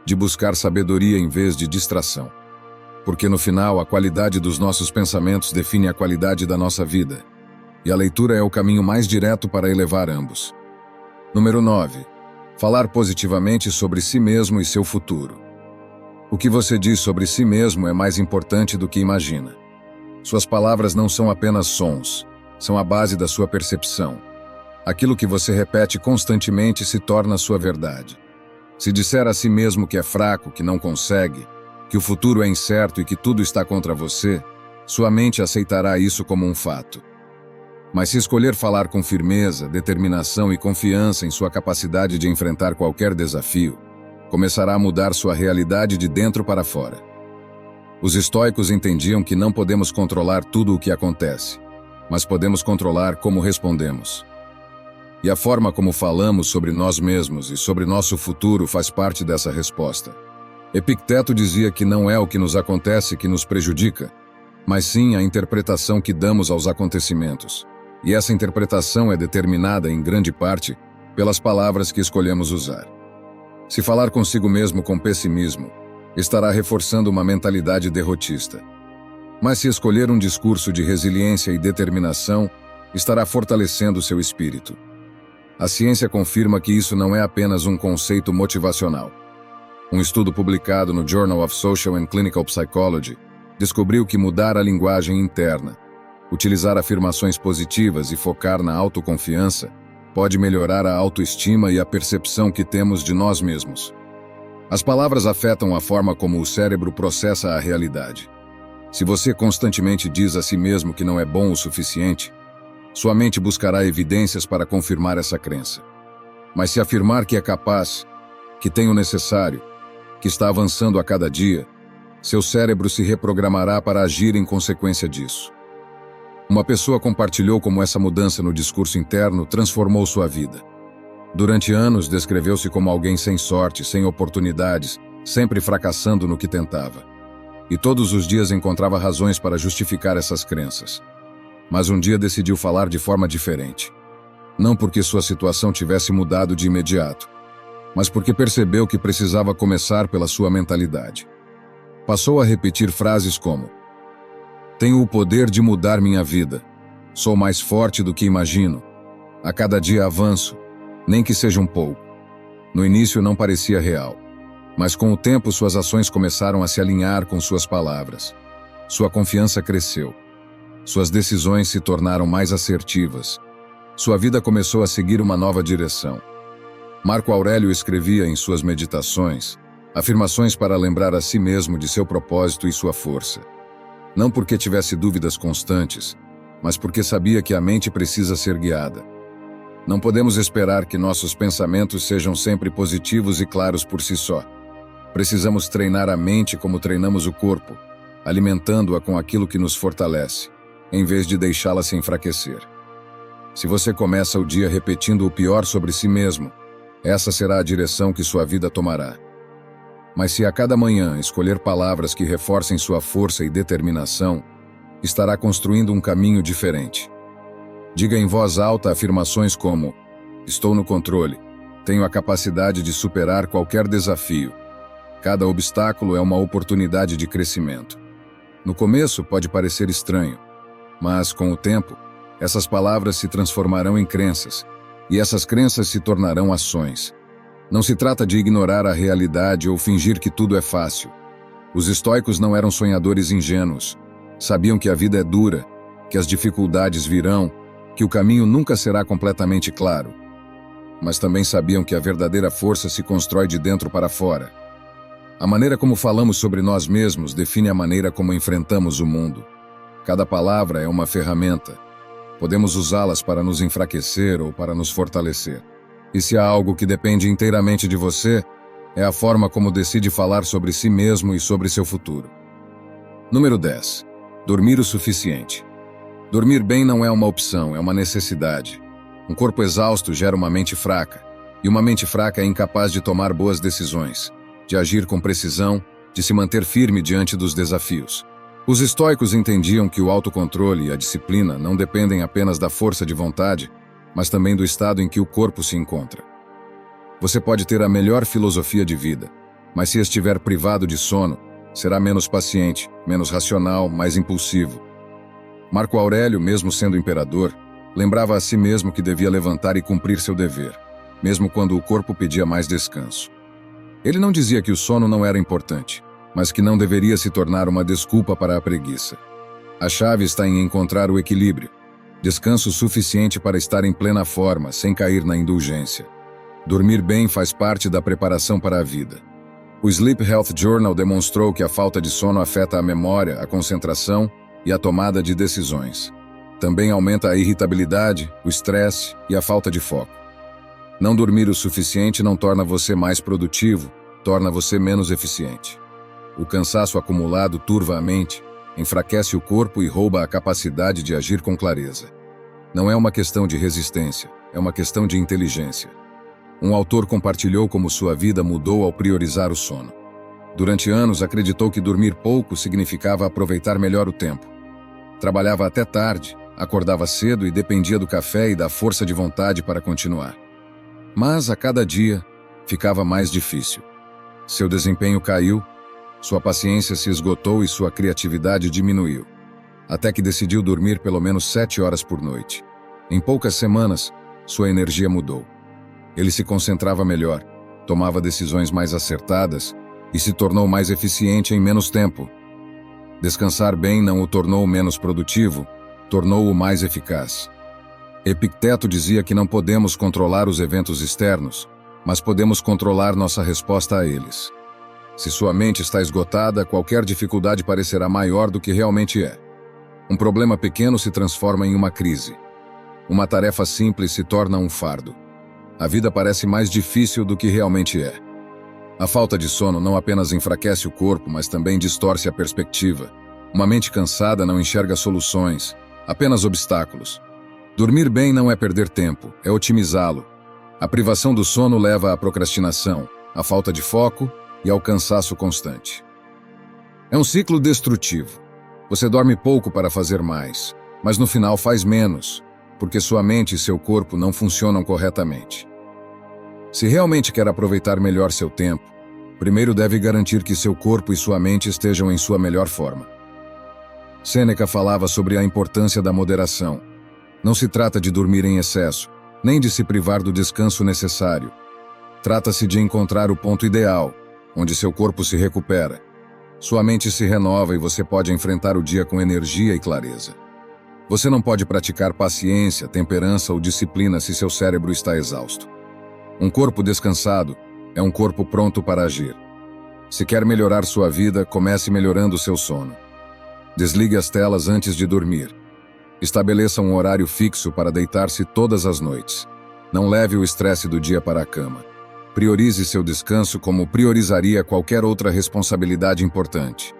de buscar sabedoria em vez de distração. Porque no final, a qualidade dos nossos pensamentos define a qualidade da nossa vida. E a leitura é o caminho mais direto para elevar ambos. Número 9. Falar positivamente sobre si mesmo e seu futuro. O que você diz sobre si mesmo é mais importante do que imagina. Suas palavras não são apenas sons, são a base da sua percepção. Aquilo que você repete constantemente se torna sua verdade. Se disser a si mesmo que é fraco, que não consegue, que o futuro é incerto e que tudo está contra você, sua mente aceitará isso como um fato. Mas se escolher falar com firmeza, determinação e confiança em sua capacidade de enfrentar qualquer desafio, começará a mudar sua realidade de dentro para fora. Os estoicos entendiam que não podemos controlar tudo o que acontece, mas podemos controlar como respondemos. E a forma como falamos sobre nós mesmos e sobre nosso futuro faz parte dessa resposta. Epicteto dizia que não é o que nos acontece que nos prejudica, mas sim a interpretação que damos aos acontecimentos. E essa interpretação é determinada, em grande parte, pelas palavras que escolhemos usar. Se falar consigo mesmo com pessimismo, estará reforçando uma mentalidade derrotista. Mas se escolher um discurso de resiliência e determinação, estará fortalecendo seu espírito. A ciência confirma que isso não é apenas um conceito motivacional. Um estudo publicado no Journal of Social and Clinical Psychology descobriu que mudar a linguagem interna, utilizar afirmações positivas e focar na autoconfiança pode melhorar a autoestima e a percepção que temos de nós mesmos. As palavras afetam a forma como o cérebro processa a realidade. Se você constantemente diz a si mesmo que não é bom o suficiente, sua mente buscará evidências para confirmar essa crença. Mas se afirmar que é capaz, que tem o necessário, que está avançando a cada dia, seu cérebro se reprogramará para agir em consequência disso. Uma pessoa compartilhou como essa mudança no discurso interno transformou sua vida. Durante anos, descreveu-se como alguém sem sorte, sem oportunidades, sempre fracassando no que tentava. E todos os dias encontrava razões para justificar essas crenças. Mas um dia decidiu falar de forma diferente. Não porque sua situação tivesse mudado de imediato, mas porque percebeu que precisava começar pela sua mentalidade. Passou a repetir frases como: tenho o poder de mudar minha vida. Sou mais forte do que imagino. A cada dia avanço, nem que seja um pouco. No início não parecia real, mas com o tempo suas ações começaram a se alinhar com suas palavras. Sua confiança cresceu. Suas decisões se tornaram mais assertivas. Sua vida começou a seguir uma nova direção. Marco Aurélio escrevia em suas meditações afirmações para lembrar a si mesmo de seu propósito e sua força. Não porque tivesse dúvidas constantes, mas porque sabia que a mente precisa ser guiada. Não podemos esperar que nossos pensamentos sejam sempre positivos e claros por si só. Precisamos treinar a mente como treinamos o corpo, alimentando-a com aquilo que nos fortalece, em vez de deixá-la se enfraquecer. Se você começa o dia repetindo o pior sobre si mesmo, essa será a direção que sua vida tomará. Mas se a cada manhã escolher palavras que reforcem sua força e determinação, estará construindo um caminho diferente. Diga em voz alta afirmações como: estou no controle, tenho a capacidade de superar qualquer desafio. Cada obstáculo é uma oportunidade de crescimento. No começo pode parecer estranho, mas com o tempo, essas palavras se transformarão em crenças, e essas crenças se tornarão ações. Não se trata de ignorar a realidade ou fingir que tudo é fácil. Os estoicos não eram sonhadores ingênuos. Sabiam que a vida é dura, que as dificuldades virão, que o caminho nunca será completamente claro. Mas também sabiam que a verdadeira força se constrói de dentro para fora. A maneira como falamos sobre nós mesmos define a maneira como enfrentamos o mundo. Cada palavra é uma ferramenta. Podemos usá-las para nos enfraquecer ou para nos fortalecer. E se há algo que depende inteiramente de você, é a forma como decide falar sobre si mesmo e sobre seu futuro. Número 10. Dormir o suficiente. Dormir bem não é uma opção, é uma necessidade. Um corpo exausto gera uma mente fraca, e uma mente fraca é incapaz de tomar boas decisões, de agir com precisão, de se manter firme diante dos desafios. Os estoicos entendiam que o autocontrole e a disciplina não dependem apenas da força de vontade, mas também do estado em que o corpo se encontra. Você pode ter a melhor filosofia de vida, mas se estiver privado de sono, será menos paciente, menos racional, mais impulsivo. Marco Aurélio, mesmo sendo imperador, lembrava a si mesmo que devia levantar e cumprir seu dever, mesmo quando o corpo pedia mais descanso. Ele não dizia que o sono não era importante, mas que não deveria se tornar uma desculpa para a preguiça. A chave está em encontrar o equilíbrio. Descanso suficiente para estar em plena forma, sem cair na indulgência. Dormir bem faz parte da preparação para a vida. O Sleep Health Journal demonstrou que a falta de sono afeta a memória, a concentração e a tomada de decisões. Também aumenta a irritabilidade, o estresse e a falta de foco. Não dormir o suficiente não torna você mais produtivo, torna você menos eficiente. O cansaço acumulado turva a mente, enfraquece o corpo e rouba a capacidade de agir com clareza. Não é uma questão de resistência, é uma questão de inteligência. Um autor compartilhou como sua vida mudou ao priorizar o sono. Durante anos acreditou que dormir pouco significava aproveitar melhor o tempo. Trabalhava até tarde, acordava cedo e dependia do café e da força de vontade para continuar. Mas, a cada dia, ficava mais difícil. Seu desempenho caiu, sua paciência se esgotou e sua criatividade diminuiu. Até que decidiu dormir pelo menos 7 horas por noite. Em poucas semanas, sua energia mudou. Ele se concentrava melhor, tomava decisões mais acertadas e se tornou mais eficiente em menos tempo. Descansar bem não o tornou menos produtivo, tornou-o mais eficaz. Epicteto dizia que não podemos controlar os eventos externos, mas podemos controlar nossa resposta a eles. Se sua mente está esgotada, qualquer dificuldade parecerá maior do que realmente é. Um problema pequeno se transforma em uma crise. Uma tarefa simples se torna um fardo. A vida parece mais difícil do que realmente é. A falta de sono não apenas enfraquece o corpo, mas também distorce a perspectiva. Uma mente cansada não enxerga soluções, apenas obstáculos. Dormir bem não é perder tempo, é otimizá-lo. A privação do sono leva à procrastinação, à falta de foco e ao cansaço constante. É um ciclo destrutivo. Você dorme pouco para fazer mais, mas no final faz menos, porque sua mente e seu corpo não funcionam corretamente. Se realmente quer aproveitar melhor seu tempo, primeiro deve garantir que seu corpo e sua mente estejam em sua melhor forma. Sêneca falava sobre a importância da moderação. Não se trata de dormir em excesso, nem de se privar do descanso necessário. Trata-se de encontrar o ponto ideal, onde seu corpo se recupera. Sua mente se renova e você pode enfrentar o dia com energia e clareza. Você não pode praticar paciência, temperança ou disciplina se seu cérebro está exausto. Um corpo descansado é um corpo pronto para agir. Se quer melhorar sua vida, comece melhorando seu sono. Desligue as telas antes de dormir. Estabeleça um horário fixo para deitar-se todas as noites. Não leve o estresse do dia para a cama. Priorize seu descanso como priorizaria qualquer outra responsabilidade importante.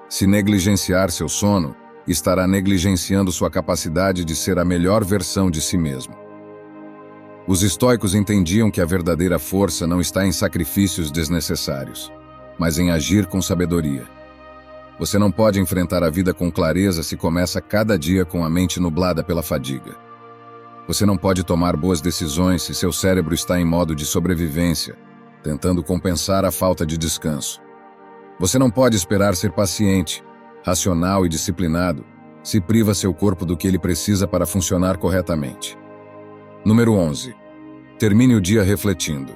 Se negligenciar seu sono, estará negligenciando sua capacidade de ser a melhor versão de si mesmo. Os estoicos entendiam que a verdadeira força não está em sacrifícios desnecessários, mas em agir com sabedoria. Você não pode enfrentar a vida com clareza se começa cada dia com a mente nublada pela fadiga. Você não pode tomar boas decisões se seu cérebro está em modo de sobrevivência, tentando compensar a falta de descanso. Você não pode esperar ser paciente, racional e disciplinado se priva seu corpo do que ele precisa para funcionar corretamente. Número 11. Termine o dia refletindo.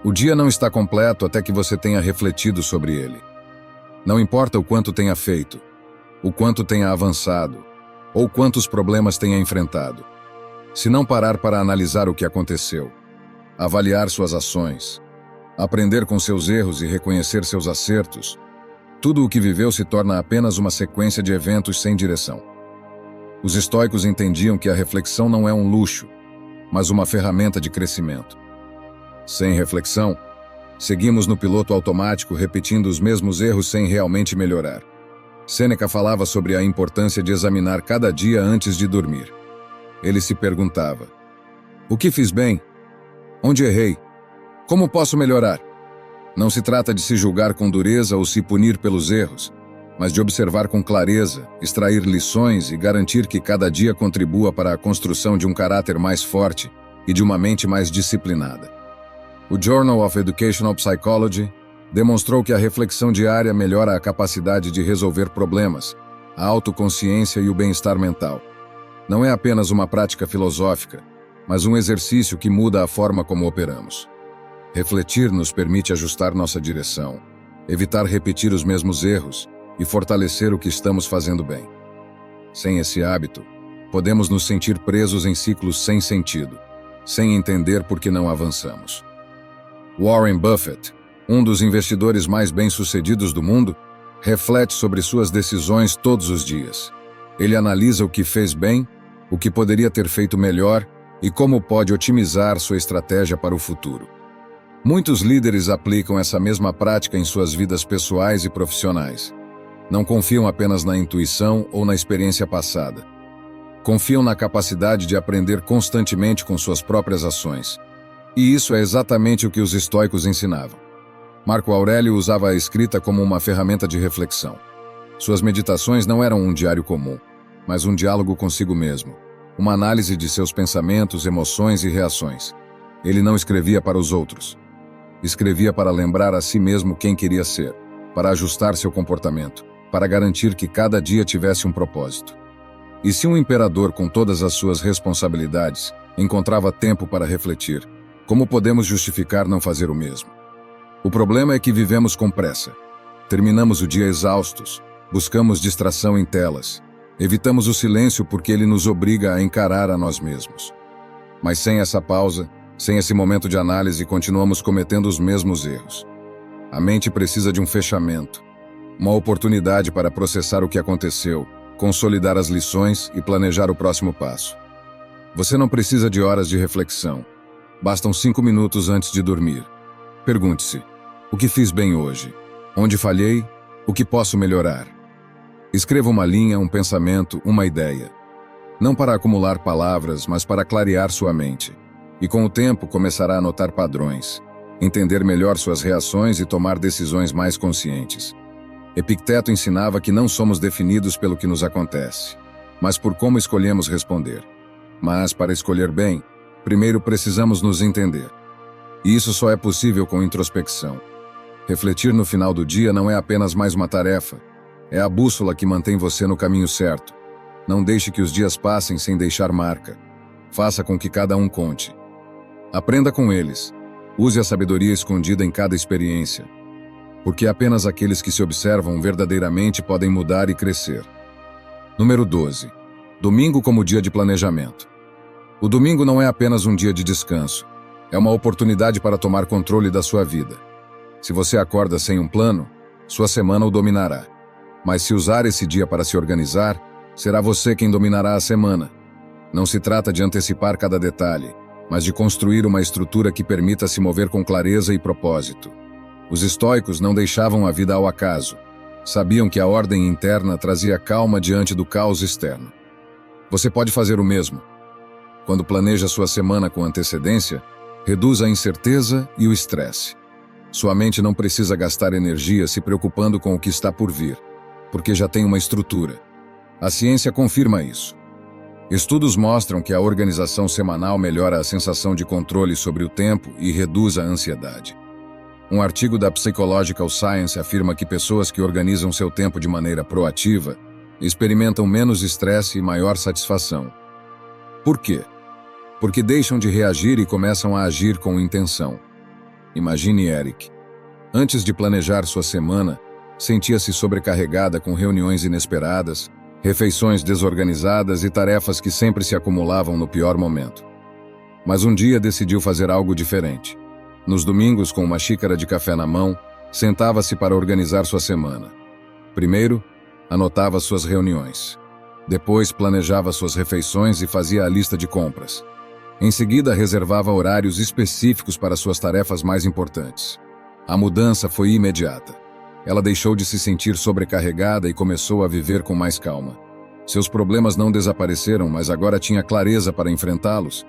O dia não está completo até que você tenha refletido sobre ele. Não importa o quanto tenha feito, o quanto tenha avançado, ou quantos problemas tenha enfrentado. Se não parar para analisar o que aconteceu, avaliar suas ações, aprender com seus erros e reconhecer seus acertos, tudo o que viveu se torna apenas uma sequência de eventos sem direção. Os estoicos entendiam que a reflexão não é um luxo, mas uma ferramenta de crescimento. Sem reflexão, seguimos no piloto automático repetindo os mesmos erros sem realmente melhorar. Sêneca falava sobre a importância de examinar cada dia antes de dormir. Ele se perguntava: o que fiz bem? Onde errei? Como posso melhorar? Não se trata de se julgar com dureza ou se punir pelos erros, mas de observar com clareza, extrair lições e garantir que cada dia contribua para a construção de um caráter mais forte e de uma mente mais disciplinada. O Journal of Educational Psychology demonstrou que a reflexão diária melhora a capacidade de resolver problemas, a autoconsciência e o bem-estar mental. Não é apenas uma prática filosófica, mas um exercício que muda a forma como operamos. Refletir nos permite ajustar nossa direção, evitar repetir os mesmos erros e fortalecer o que estamos fazendo bem. Sem esse hábito, podemos nos sentir presos em ciclos sem sentido, sem entender por que não avançamos. Warren Buffett, um dos investidores mais bem-sucedidos do mundo, reflete sobre suas decisões todos os dias. Ele analisa o que fez bem, o que poderia ter feito melhor e como pode otimizar sua estratégia para o futuro. Muitos líderes aplicam essa mesma prática em suas vidas pessoais e profissionais. Não confiam apenas na intuição ou na experiência passada. Confiam na capacidade de aprender constantemente com suas próprias ações. E isso é exatamente o que os estoicos ensinavam. Marco Aurélio usava a escrita como uma ferramenta de reflexão. Suas meditações não eram um diário comum, mas um diálogo consigo mesmo, uma análise de seus pensamentos, emoções e reações. Ele não escrevia para os outros. Escrevia para lembrar a si mesmo quem queria ser, para ajustar seu comportamento, para garantir que cada dia tivesse um propósito. E se um imperador com todas as suas responsabilidades encontrava tempo para refletir, como podemos justificar não fazer o mesmo? O problema é que vivemos com pressa. Terminamos o dia exaustos, buscamos distração em telas, evitamos o silêncio porque ele nos obriga a encarar a nós mesmos. Mas sem essa pausa, sem esse momento de análise, continuamos cometendo os mesmos erros. A mente precisa de um fechamento, uma oportunidade para processar o que aconteceu, consolidar as lições e planejar o próximo passo. Você não precisa de horas de reflexão. Bastam 5 minutos antes de dormir. Pergunte-se: o que fiz bem hoje? Onde falhei? O que posso melhorar? Escreva uma linha, um pensamento, uma ideia. Não para acumular palavras, mas para clarear sua mente. E com o tempo começará a notar padrões, entender melhor suas reações e tomar decisões mais conscientes. Epicteto ensinava que não somos definidos pelo que nos acontece, mas por como escolhemos responder. Mas, para escolher bem, primeiro precisamos nos entender. E isso só é possível com introspecção. Refletir no final do dia não é apenas mais uma tarefa, é a bússola que mantém você no caminho certo. Não deixe que os dias passem sem deixar marca. Faça com que cada um conte. Aprenda com eles. Use a sabedoria escondida em cada experiência. Porque apenas aqueles que se observam verdadeiramente podem mudar e crescer. Número 12. Domingo como dia de planejamento. O domingo não é apenas um dia de descanso. É uma oportunidade para tomar controle da sua vida. Se você acorda sem um plano, sua semana o dominará. Mas se usar esse dia para se organizar, será você quem dominará a semana. Não se trata de antecipar cada detalhe, mas de construir uma estrutura que permita se mover com clareza e propósito. Os estoicos não deixavam a vida ao acaso. Sabiam que a ordem interna trazia calma diante do caos externo. Você pode fazer o mesmo. Quando planeja sua semana com antecedência, reduz a incerteza e o estresse. Sua mente não precisa gastar energia se preocupando com o que está por vir, porque já tem uma estrutura. A ciência confirma isso. Estudos mostram que a organização semanal melhora a sensação de controle sobre o tempo e reduz a ansiedade. Um artigo da Psychological Science afirma que pessoas que organizam seu tempo de maneira proativa experimentam menos estresse e maior satisfação. Por quê? Porque deixam de reagir e começam a agir com intenção. Imagine Eric. Antes de planejar sua semana, sentia-se sobrecarregada com reuniões inesperadas, refeições desorganizadas e tarefas que sempre se acumulavam no pior momento. Mas um dia decidiu fazer algo diferente. Nos domingos, com uma xícara de café na mão, sentava-se para organizar sua semana. Primeiro, anotava suas reuniões. Depois, planejava suas refeições e fazia a lista de compras. Em seguida, reservava horários específicos para suas tarefas mais importantes. A mudança foi imediata. Ela deixou de se sentir sobrecarregada e começou a viver com mais calma. Seus problemas não desapareceram, mas agora tinha clareza para enfrentá-los.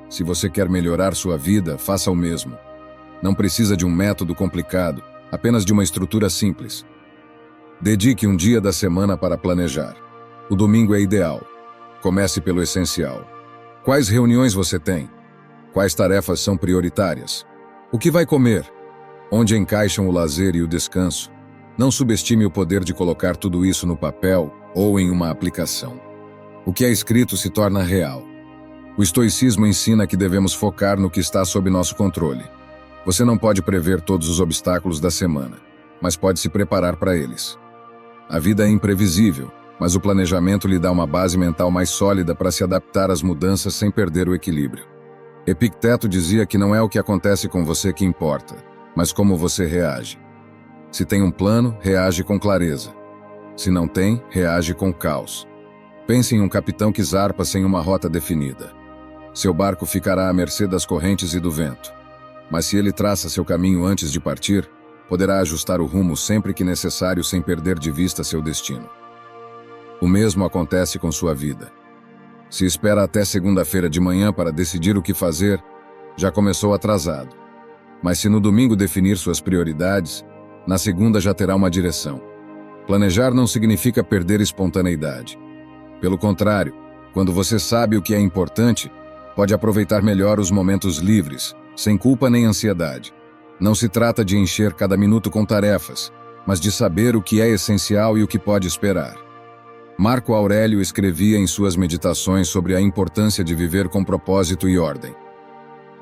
Se você quer melhorar sua vida, faça o mesmo. Não precisa de um método complicado, apenas de uma estrutura simples. Dedique um dia da semana para planejar. O domingo é ideal. Comece pelo essencial. Quais reuniões você tem? Quais tarefas são prioritárias? O que vai comer? Onde encaixam o lazer e o descanso? Não subestime o poder de colocar tudo isso no papel ou em uma aplicação. O que é escrito se torna real. O estoicismo ensina que devemos focar no que está sob nosso controle. Você não pode prever todos os obstáculos da semana, mas pode se preparar para eles. A vida é imprevisível, mas o planejamento lhe dá uma base mental mais sólida para se adaptar às mudanças sem perder o equilíbrio. Epicteto dizia que não é o que acontece com você que importa, mas como você reage. Se tem um plano, reage com clareza. Se não tem, reage com caos. Pense em um capitão que zarpa sem uma rota definida. Seu barco ficará à mercê das correntes e do vento. Mas se ele traça seu caminho antes de partir, poderá ajustar o rumo sempre que necessário sem perder de vista seu destino. O mesmo acontece com sua vida. Se espera até segunda-feira de manhã para decidir o que fazer, já começou atrasado. Mas se no domingo definir suas prioridades, na segunda já terá uma direção. Planejar não significa perder espontaneidade. Pelo contrário, quando você sabe o que é importante, pode aproveitar melhor os momentos livres, sem culpa nem ansiedade. Não se trata de encher cada minuto com tarefas, mas de saber o que é essencial e o que pode esperar. Marco Aurélio escrevia em suas meditações sobre a importância de viver com propósito e ordem.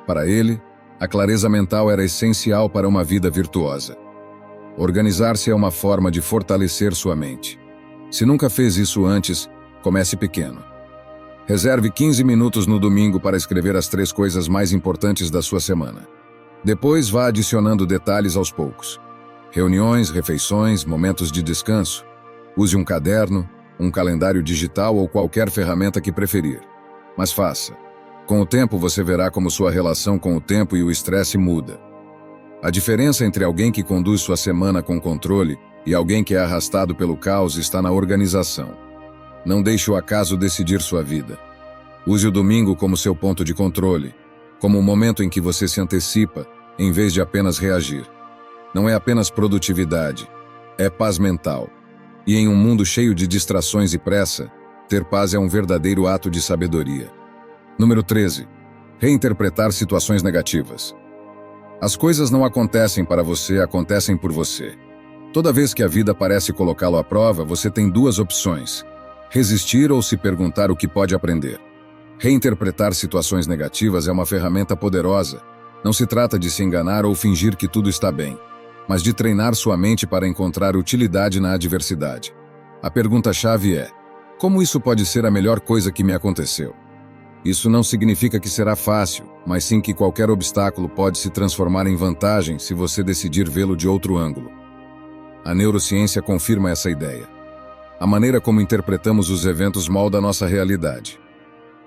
Para ele, a clareza mental era essencial para uma vida virtuosa. Organizar-se é uma forma de fortalecer sua mente. Se nunca fez isso antes, comece pequeno. Reserve 15 minutos no domingo para escrever as 3 coisas mais importantes da sua semana. Depois vá adicionando detalhes aos poucos. Reuniões, refeições, momentos de descanso. Use um caderno, um calendário digital ou qualquer ferramenta que preferir. Mas faça. Com o tempo você verá como sua relação com o tempo e o estresse muda. A diferença entre alguém que conduz sua semana com controle e alguém que é arrastado pelo caos está na organização. Não deixe o acaso decidir sua vida. Use o domingo como seu ponto de controle, como um momento em que você se antecipa, em vez de apenas reagir. Não é apenas produtividade, é paz mental. E em um mundo cheio de distrações e pressa, ter paz é um verdadeiro ato de sabedoria. Número 13. Reinterpretar situações negativas. As coisas não acontecem para você, acontecem por você. Toda vez que a vida parece colocá-lo à prova, você tem 2 opções: resistir ou se perguntar o que pode aprender. Reinterpretar situações negativas é uma ferramenta poderosa. Não se trata de se enganar ou fingir que tudo está bem, mas de treinar sua mente para encontrar utilidade na adversidade. A pergunta-chave é: como isso pode ser a melhor coisa que me aconteceu? Isso não significa que será fácil, mas sim que qualquer obstáculo pode se transformar em vantagem se você decidir vê-lo de outro ângulo. A neurociência confirma essa ideia. A maneira como interpretamos os eventos molda nossa realidade.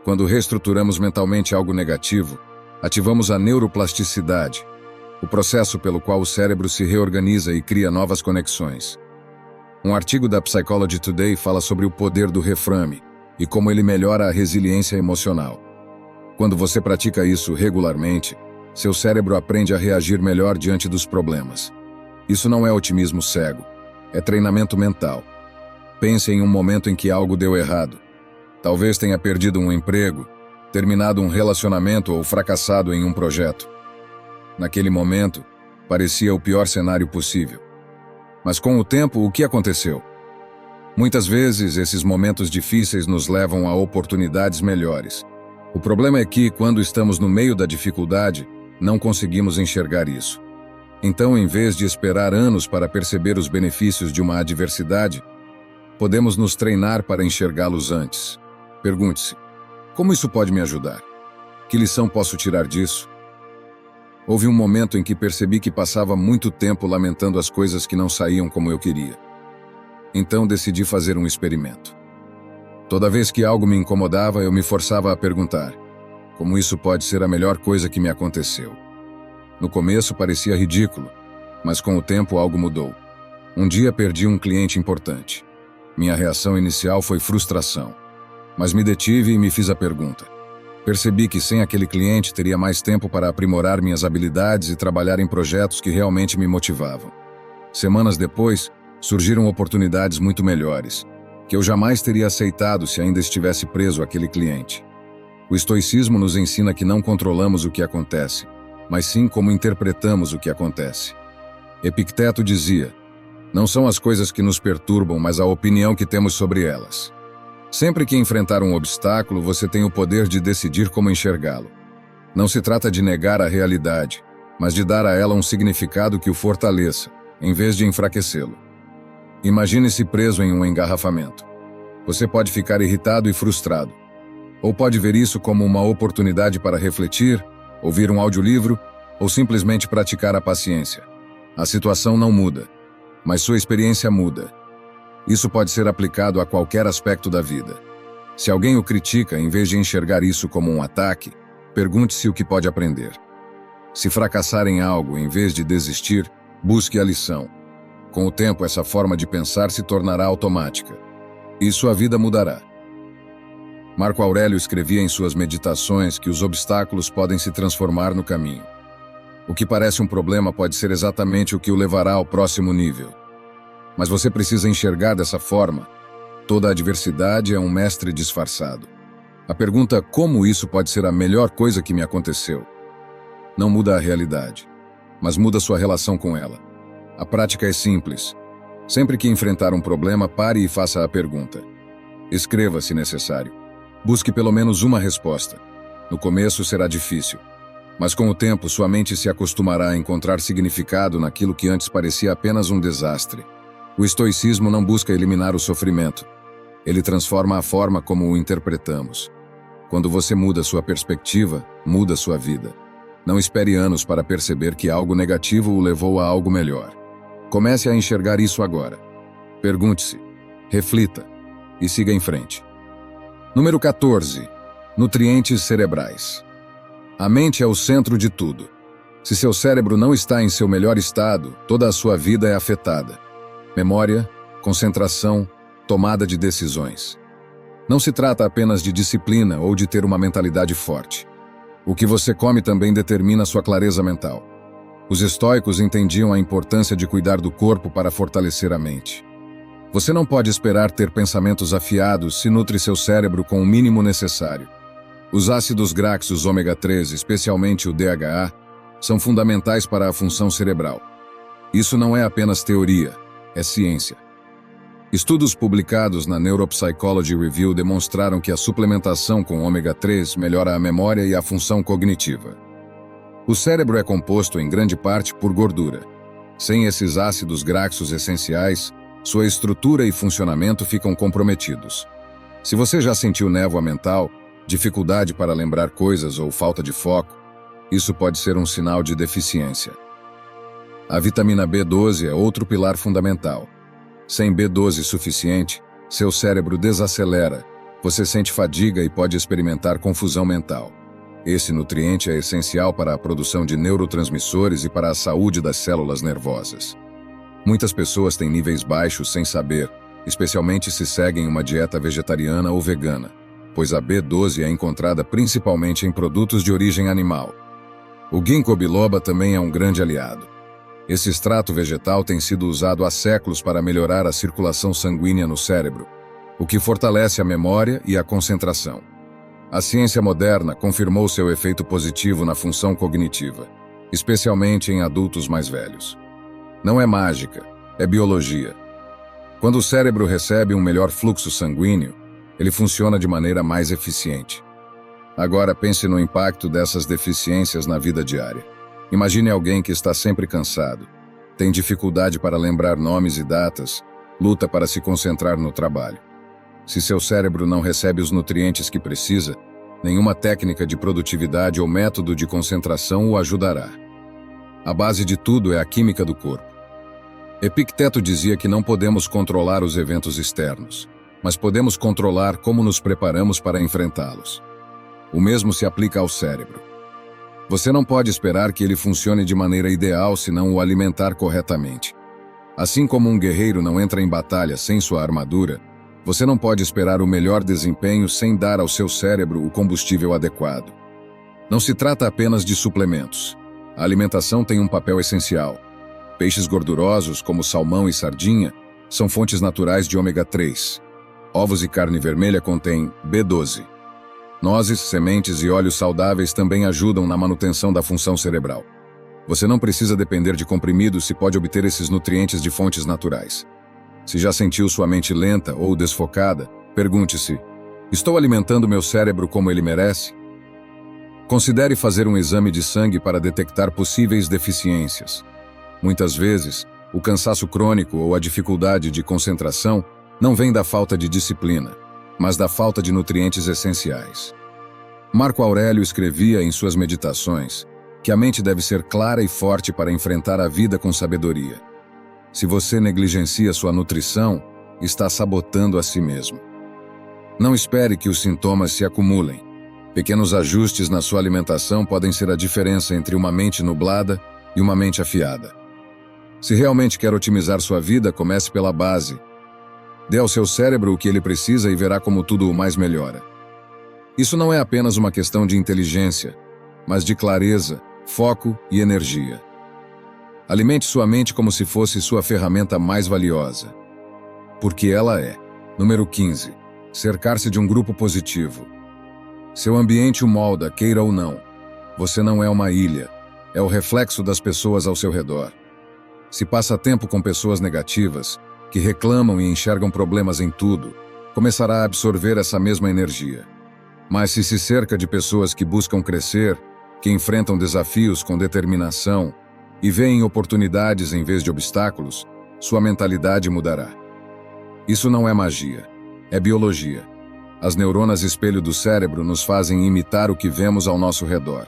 Quando reestruturamos mentalmente algo negativo, ativamos a neuroplasticidade, o processo pelo qual o cérebro se reorganiza e cria novas conexões. Um artigo da Psychology Today fala sobre o poder do reframe e como ele melhora a resiliência emocional. Quando você pratica isso regularmente, seu cérebro aprende a reagir melhor diante dos problemas. Isso não é otimismo cego, é treinamento mental. Pense em um momento em que algo deu errado. Talvez tenha perdido um emprego, terminado um relacionamento ou fracassado em um projeto. Naquele momento, parecia o pior cenário possível. Mas com o tempo, o que aconteceu? Muitas vezes, esses momentos difíceis nos levam a oportunidades melhores. O problema é que, quando estamos no meio da dificuldade, não conseguimos enxergar isso. Então, em vez de esperar anos para perceber os benefícios de uma adversidade, podemos nos treinar para enxergá-los antes. Pergunte-se: como isso pode me ajudar? Que lição posso tirar disso? Houve um momento em que percebi que passava muito tempo lamentando as coisas que não saíam como eu queria. Então decidi fazer um experimento. Toda vez que algo me incomodava, eu me forçava a perguntar: como isso pode ser a melhor coisa que me aconteceu? No começo parecia ridículo, mas com o tempo algo mudou. Um dia perdi um cliente importante. Minha reação inicial foi frustração, mas me detive e me fiz a pergunta. Percebi que sem aquele cliente teria mais tempo para aprimorar minhas habilidades e trabalhar em projetos que realmente me motivavam. Semanas depois, surgiram oportunidades muito melhores, que eu jamais teria aceitado se ainda estivesse preso àquele cliente. O estoicismo nos ensina que não controlamos o que acontece, mas sim como interpretamos o que acontece. Epicteto dizia: não são as coisas que nos perturbam, mas a opinião que temos sobre elas. Sempre que enfrentar um obstáculo, você tem o poder de decidir como enxergá-lo. Não se trata de negar a realidade, mas de dar a ela um significado que o fortaleça, em vez de enfraquecê-lo. Imagine-se preso em um engarrafamento. Você pode ficar irritado e frustrado. Ou pode ver isso como uma oportunidade para refletir, ouvir um audiolivro ou simplesmente praticar a paciência. A situação não muda, mas sua experiência muda. Isso pode ser aplicado a qualquer aspecto da vida. Se alguém o critica, em vez de enxergar isso como um ataque, pergunte-se o que pode aprender. Se fracassar em algo, em vez de desistir, busque a lição. Com o tempo, essa forma de pensar se tornará automática. E sua vida mudará. Marco Aurélio escrevia em suas meditações que os obstáculos podem se transformar no caminho. O que parece um problema pode ser exatamente o que o levará ao próximo nível. Mas você precisa enxergar dessa forma. Toda adversidade é um mestre disfarçado. A pergunta como isso pode ser a melhor coisa que me aconteceu não muda a realidade, mas muda sua relação com ela. A prática é simples. Sempre que enfrentar um problema, pare e faça a pergunta. Escreva se necessário. Busque pelo menos uma resposta. No começo será difícil, mas com o tempo sua mente se acostumará a encontrar significado naquilo que antes parecia apenas um desastre. O estoicismo não busca eliminar o sofrimento. Ele transforma a forma como o interpretamos. Quando você muda sua perspectiva, muda sua vida. Não espere anos para perceber que algo negativo o levou a algo melhor. Comece a enxergar isso agora. Pergunte-se, reflita e siga em frente. Número 14. Nutrientes cerebrais. A mente é o centro de tudo. Se seu cérebro não está em seu melhor estado, toda a sua vida é afetada. Memória, concentração, tomada de decisões. Não se trata apenas de disciplina ou de ter uma mentalidade forte. O que você come também determina sua clareza mental. Os estoicos entendiam a importância de cuidar do corpo para fortalecer a mente. Você não pode esperar ter pensamentos afiados se nutre seu cérebro com o mínimo necessário. Os ácidos graxos ômega 3, especialmente o DHA, são fundamentais para a função cerebral. Isso não é apenas teoria, é ciência. Estudos publicados na Neuropsychology Review demonstraram que a suplementação com ômega 3 melhora a memória e a função cognitiva. O cérebro é composto em grande parte por gordura. Sem esses ácidos graxos essenciais, sua estrutura e funcionamento ficam comprometidos. Se você já sentiu névoa mental, dificuldade para lembrar coisas ou falta de foco, isso pode ser um sinal de deficiência. A vitamina B12 é outro pilar fundamental. Sem B12 suficiente, seu cérebro desacelera, você sente fadiga e pode experimentar confusão mental. Esse nutriente é essencial para a produção de neurotransmissores e para a saúde das células nervosas. Muitas pessoas têm níveis baixos sem saber, especialmente se seguem uma dieta vegetariana ou vegana, pois a B12 é encontrada principalmente em produtos de origem animal. O ginkgo biloba também é um grande aliado. Esse extrato vegetal tem sido usado há séculos para melhorar a circulação sanguínea no cérebro, o que fortalece a memória e a concentração. A ciência moderna confirmou seu efeito positivo na função cognitiva, especialmente em adultos mais velhos. Não é mágica, é biologia. Quando o cérebro recebe um melhor fluxo sanguíneo, ele funciona de maneira mais eficiente. Agora pense no impacto dessas deficiências na vida diária. Imagine alguém que está sempre cansado, tem dificuldade para lembrar nomes e datas, luta para se concentrar no trabalho. Se seu cérebro não recebe os nutrientes que precisa, nenhuma técnica de produtividade ou método de concentração o ajudará. A base de tudo é a química do corpo. Epicteto dizia que não podemos controlar os eventos externos, mas podemos controlar como nos preparamos para enfrentá-los. O mesmo se aplica ao cérebro. Você não pode esperar que ele funcione de maneira ideal se não o alimentar corretamente. Assim como um guerreiro não entra em batalha sem sua armadura, você não pode esperar o melhor desempenho sem dar ao seu cérebro o combustível adequado. Não se trata apenas de suplementos. A alimentação tem um papel essencial. Peixes gordurosos, como salmão e sardinha, são fontes naturais de ômega 3. Ovos e carne vermelha contêm B12. Nozes, sementes e óleos saudáveis também ajudam na manutenção da função cerebral. Você não precisa depender de comprimidos se pode obter esses nutrientes de fontes naturais. Se já sentiu sua mente lenta ou desfocada, pergunte-se: estou alimentando meu cérebro como ele merece? Considere fazer um exame de sangue para detectar possíveis deficiências. Muitas vezes, o cansaço crônico ou a dificuldade de concentração não vem da falta de disciplina, mas da falta de nutrientes essenciais. Marco Aurélio escrevia em suas meditações que a mente deve ser clara e forte para enfrentar a vida com sabedoria. Se você negligencia sua nutrição, está sabotando a si mesmo. Não espere que os sintomas se acumulem. Pequenos ajustes na sua alimentação podem ser a diferença entre uma mente nublada e uma mente afiada. Se realmente quer otimizar sua vida, comece pela base. Dê ao seu cérebro o que ele precisa e verá como tudo o mais melhora. Isso não é apenas uma questão de inteligência, mas de clareza, foco e energia. Alimente sua mente como se fosse sua ferramenta mais valiosa. Porque ela é. Número 15. Cercar-se de um grupo positivo. Seu ambiente o molda, queira ou não. Você não é uma ilha. É o reflexo das pessoas ao seu redor. Se passa tempo com pessoas negativas, que reclamam e enxergam problemas em tudo, começará a absorver essa mesma energia. Mas se cerca de pessoas que buscam crescer, que enfrentam desafios com determinação e veem oportunidades em vez de obstáculos, sua mentalidade mudará. Isso não é magia, é biologia. As neuronas espelho do cérebro nos fazem imitar o que vemos ao nosso redor.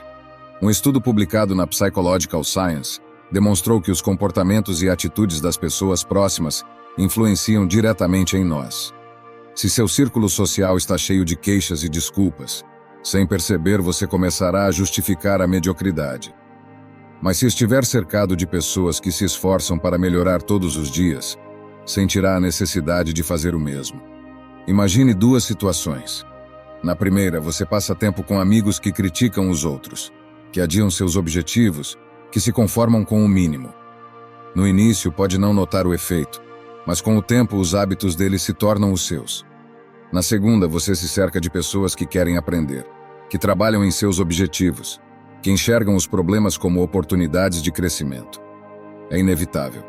Um estudo publicado na Psychological Science demonstrou que os comportamentos e atitudes das pessoas próximas influenciam diretamente em nós. Se seu círculo social está cheio de queixas e desculpas, sem perceber você começará a justificar a mediocridade. Mas se estiver cercado de pessoas que se esforçam para melhorar todos os dias, sentirá a necessidade de fazer o mesmo. Imagine duas situações. Na primeira, você passa tempo com amigos que criticam os outros, que adiam seus objetivos, que se conformam com o mínimo. No início, pode não notar o efeito, mas com o tempo os hábitos deles se tornam os seus. Na segunda, você se cerca de pessoas que querem aprender, que trabalham em seus objetivos, que enxergam os problemas como oportunidades de crescimento. É inevitável.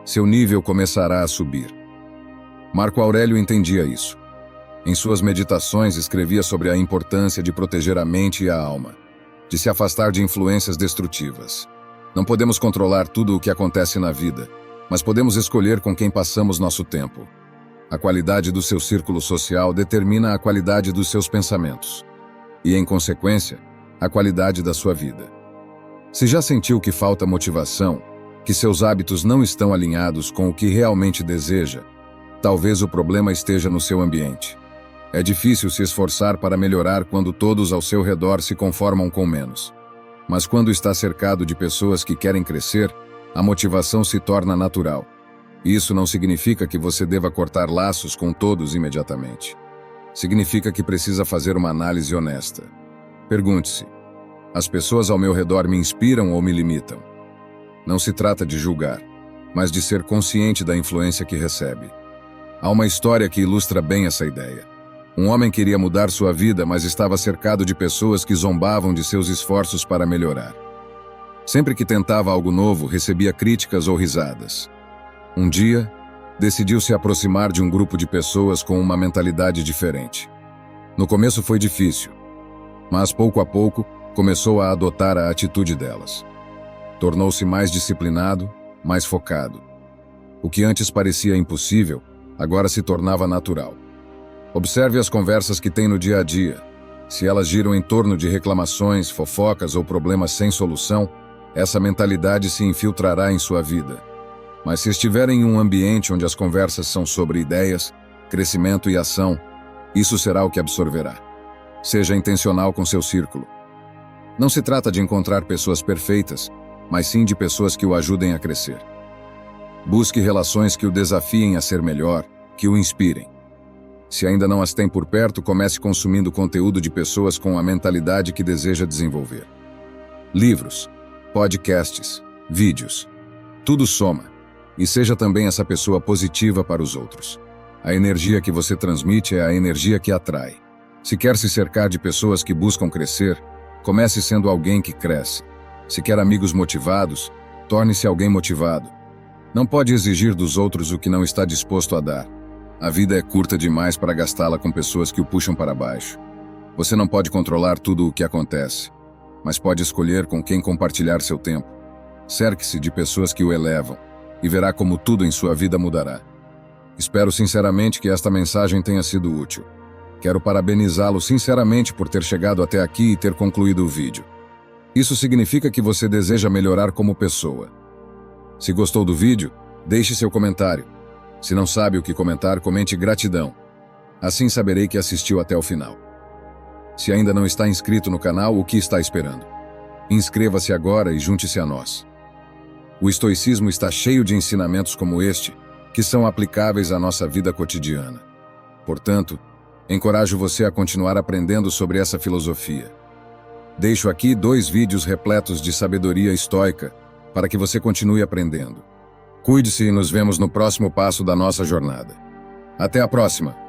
Seu nível começará a subir. Marco Aurélio entendia isso. Em suas meditações escrevia sobre a importância de proteger a mente e a alma, de se afastar de influências destrutivas. Não podemos controlar tudo o que acontece na vida, mas podemos escolher com quem passamos nosso tempo. A qualidade do seu círculo social determina a qualidade dos seus pensamentos e, em consequência, a qualidade da sua vida. Se já sentiu que falta motivação, que seus hábitos não estão alinhados com o que realmente deseja, talvez o problema esteja no seu ambiente. É difícil se esforçar para melhorar quando todos ao seu redor se conformam com menos. Mas quando está cercado de pessoas que querem crescer, a motivação se torna natural. Isso não significa que você deva cortar laços com todos imediatamente. Significa que precisa fazer uma análise honesta. Pergunte-se: as pessoas ao meu redor me inspiram ou me limitam? Não se trata de julgar, mas de ser consciente da influência que recebe. Há uma história que ilustra bem essa ideia. Um homem queria mudar sua vida, mas estava cercado de pessoas que zombavam de seus esforços para melhorar. Sempre que tentava algo novo, recebia críticas ou risadas. Um dia, decidiu se aproximar de um grupo de pessoas com uma mentalidade diferente. No começo foi difícil, mas pouco a pouco começou a adotar a atitude delas. Tornou-se mais disciplinado, mais focado. O que antes parecia impossível, agora se tornava natural. Observe as conversas que tem no dia a dia. Se elas giram em torno de reclamações, fofocas ou problemas sem solução, essa mentalidade se infiltrará em sua vida. Mas se estiver em um ambiente onde as conversas são sobre ideias, crescimento e ação, isso será o que absorverá. Seja intencional com seu círculo. Não se trata de encontrar pessoas perfeitas, mas sim de pessoas que o ajudem a crescer. Busque relações que o desafiem a ser melhor, que o inspirem. Se ainda não as tem por perto, comece consumindo conteúdo de pessoas com a mentalidade que deseja desenvolver. Livros, podcasts, vídeos. Tudo soma. E seja também essa pessoa positiva para os outros. A energia que você transmite é a energia que atrai. Se quer se cercar de pessoas que buscam crescer, comece sendo alguém que cresce. Se quer amigos motivados, torne-se alguém motivado. Não pode exigir dos outros o que não está disposto a dar. A vida é curta demais para gastá-la com pessoas que o puxam para baixo. Você não pode controlar tudo o que acontece, mas pode escolher com quem compartilhar seu tempo. Cerque-se de pessoas que o elevam e verá como tudo em sua vida mudará. Espero sinceramente que esta mensagem tenha sido útil. Quero parabenizá-lo sinceramente por ter chegado até aqui e ter concluído o vídeo. Isso significa que você deseja melhorar como pessoa. Se gostou do vídeo, deixe seu comentário. Se não sabe o que comentar, comente gratidão. Assim saberei que assistiu até o final. Se ainda não está inscrito no canal, o que está esperando? Inscreva-se agora e junte-se a nós. O estoicismo está cheio de ensinamentos como este, que são aplicáveis à nossa vida cotidiana. Portanto, encorajo você a continuar aprendendo sobre essa filosofia. Deixo aqui 2 vídeos repletos de sabedoria estoica para que você continue aprendendo. Cuide-se e nos vemos no próximo passo da nossa jornada. Até a próxima!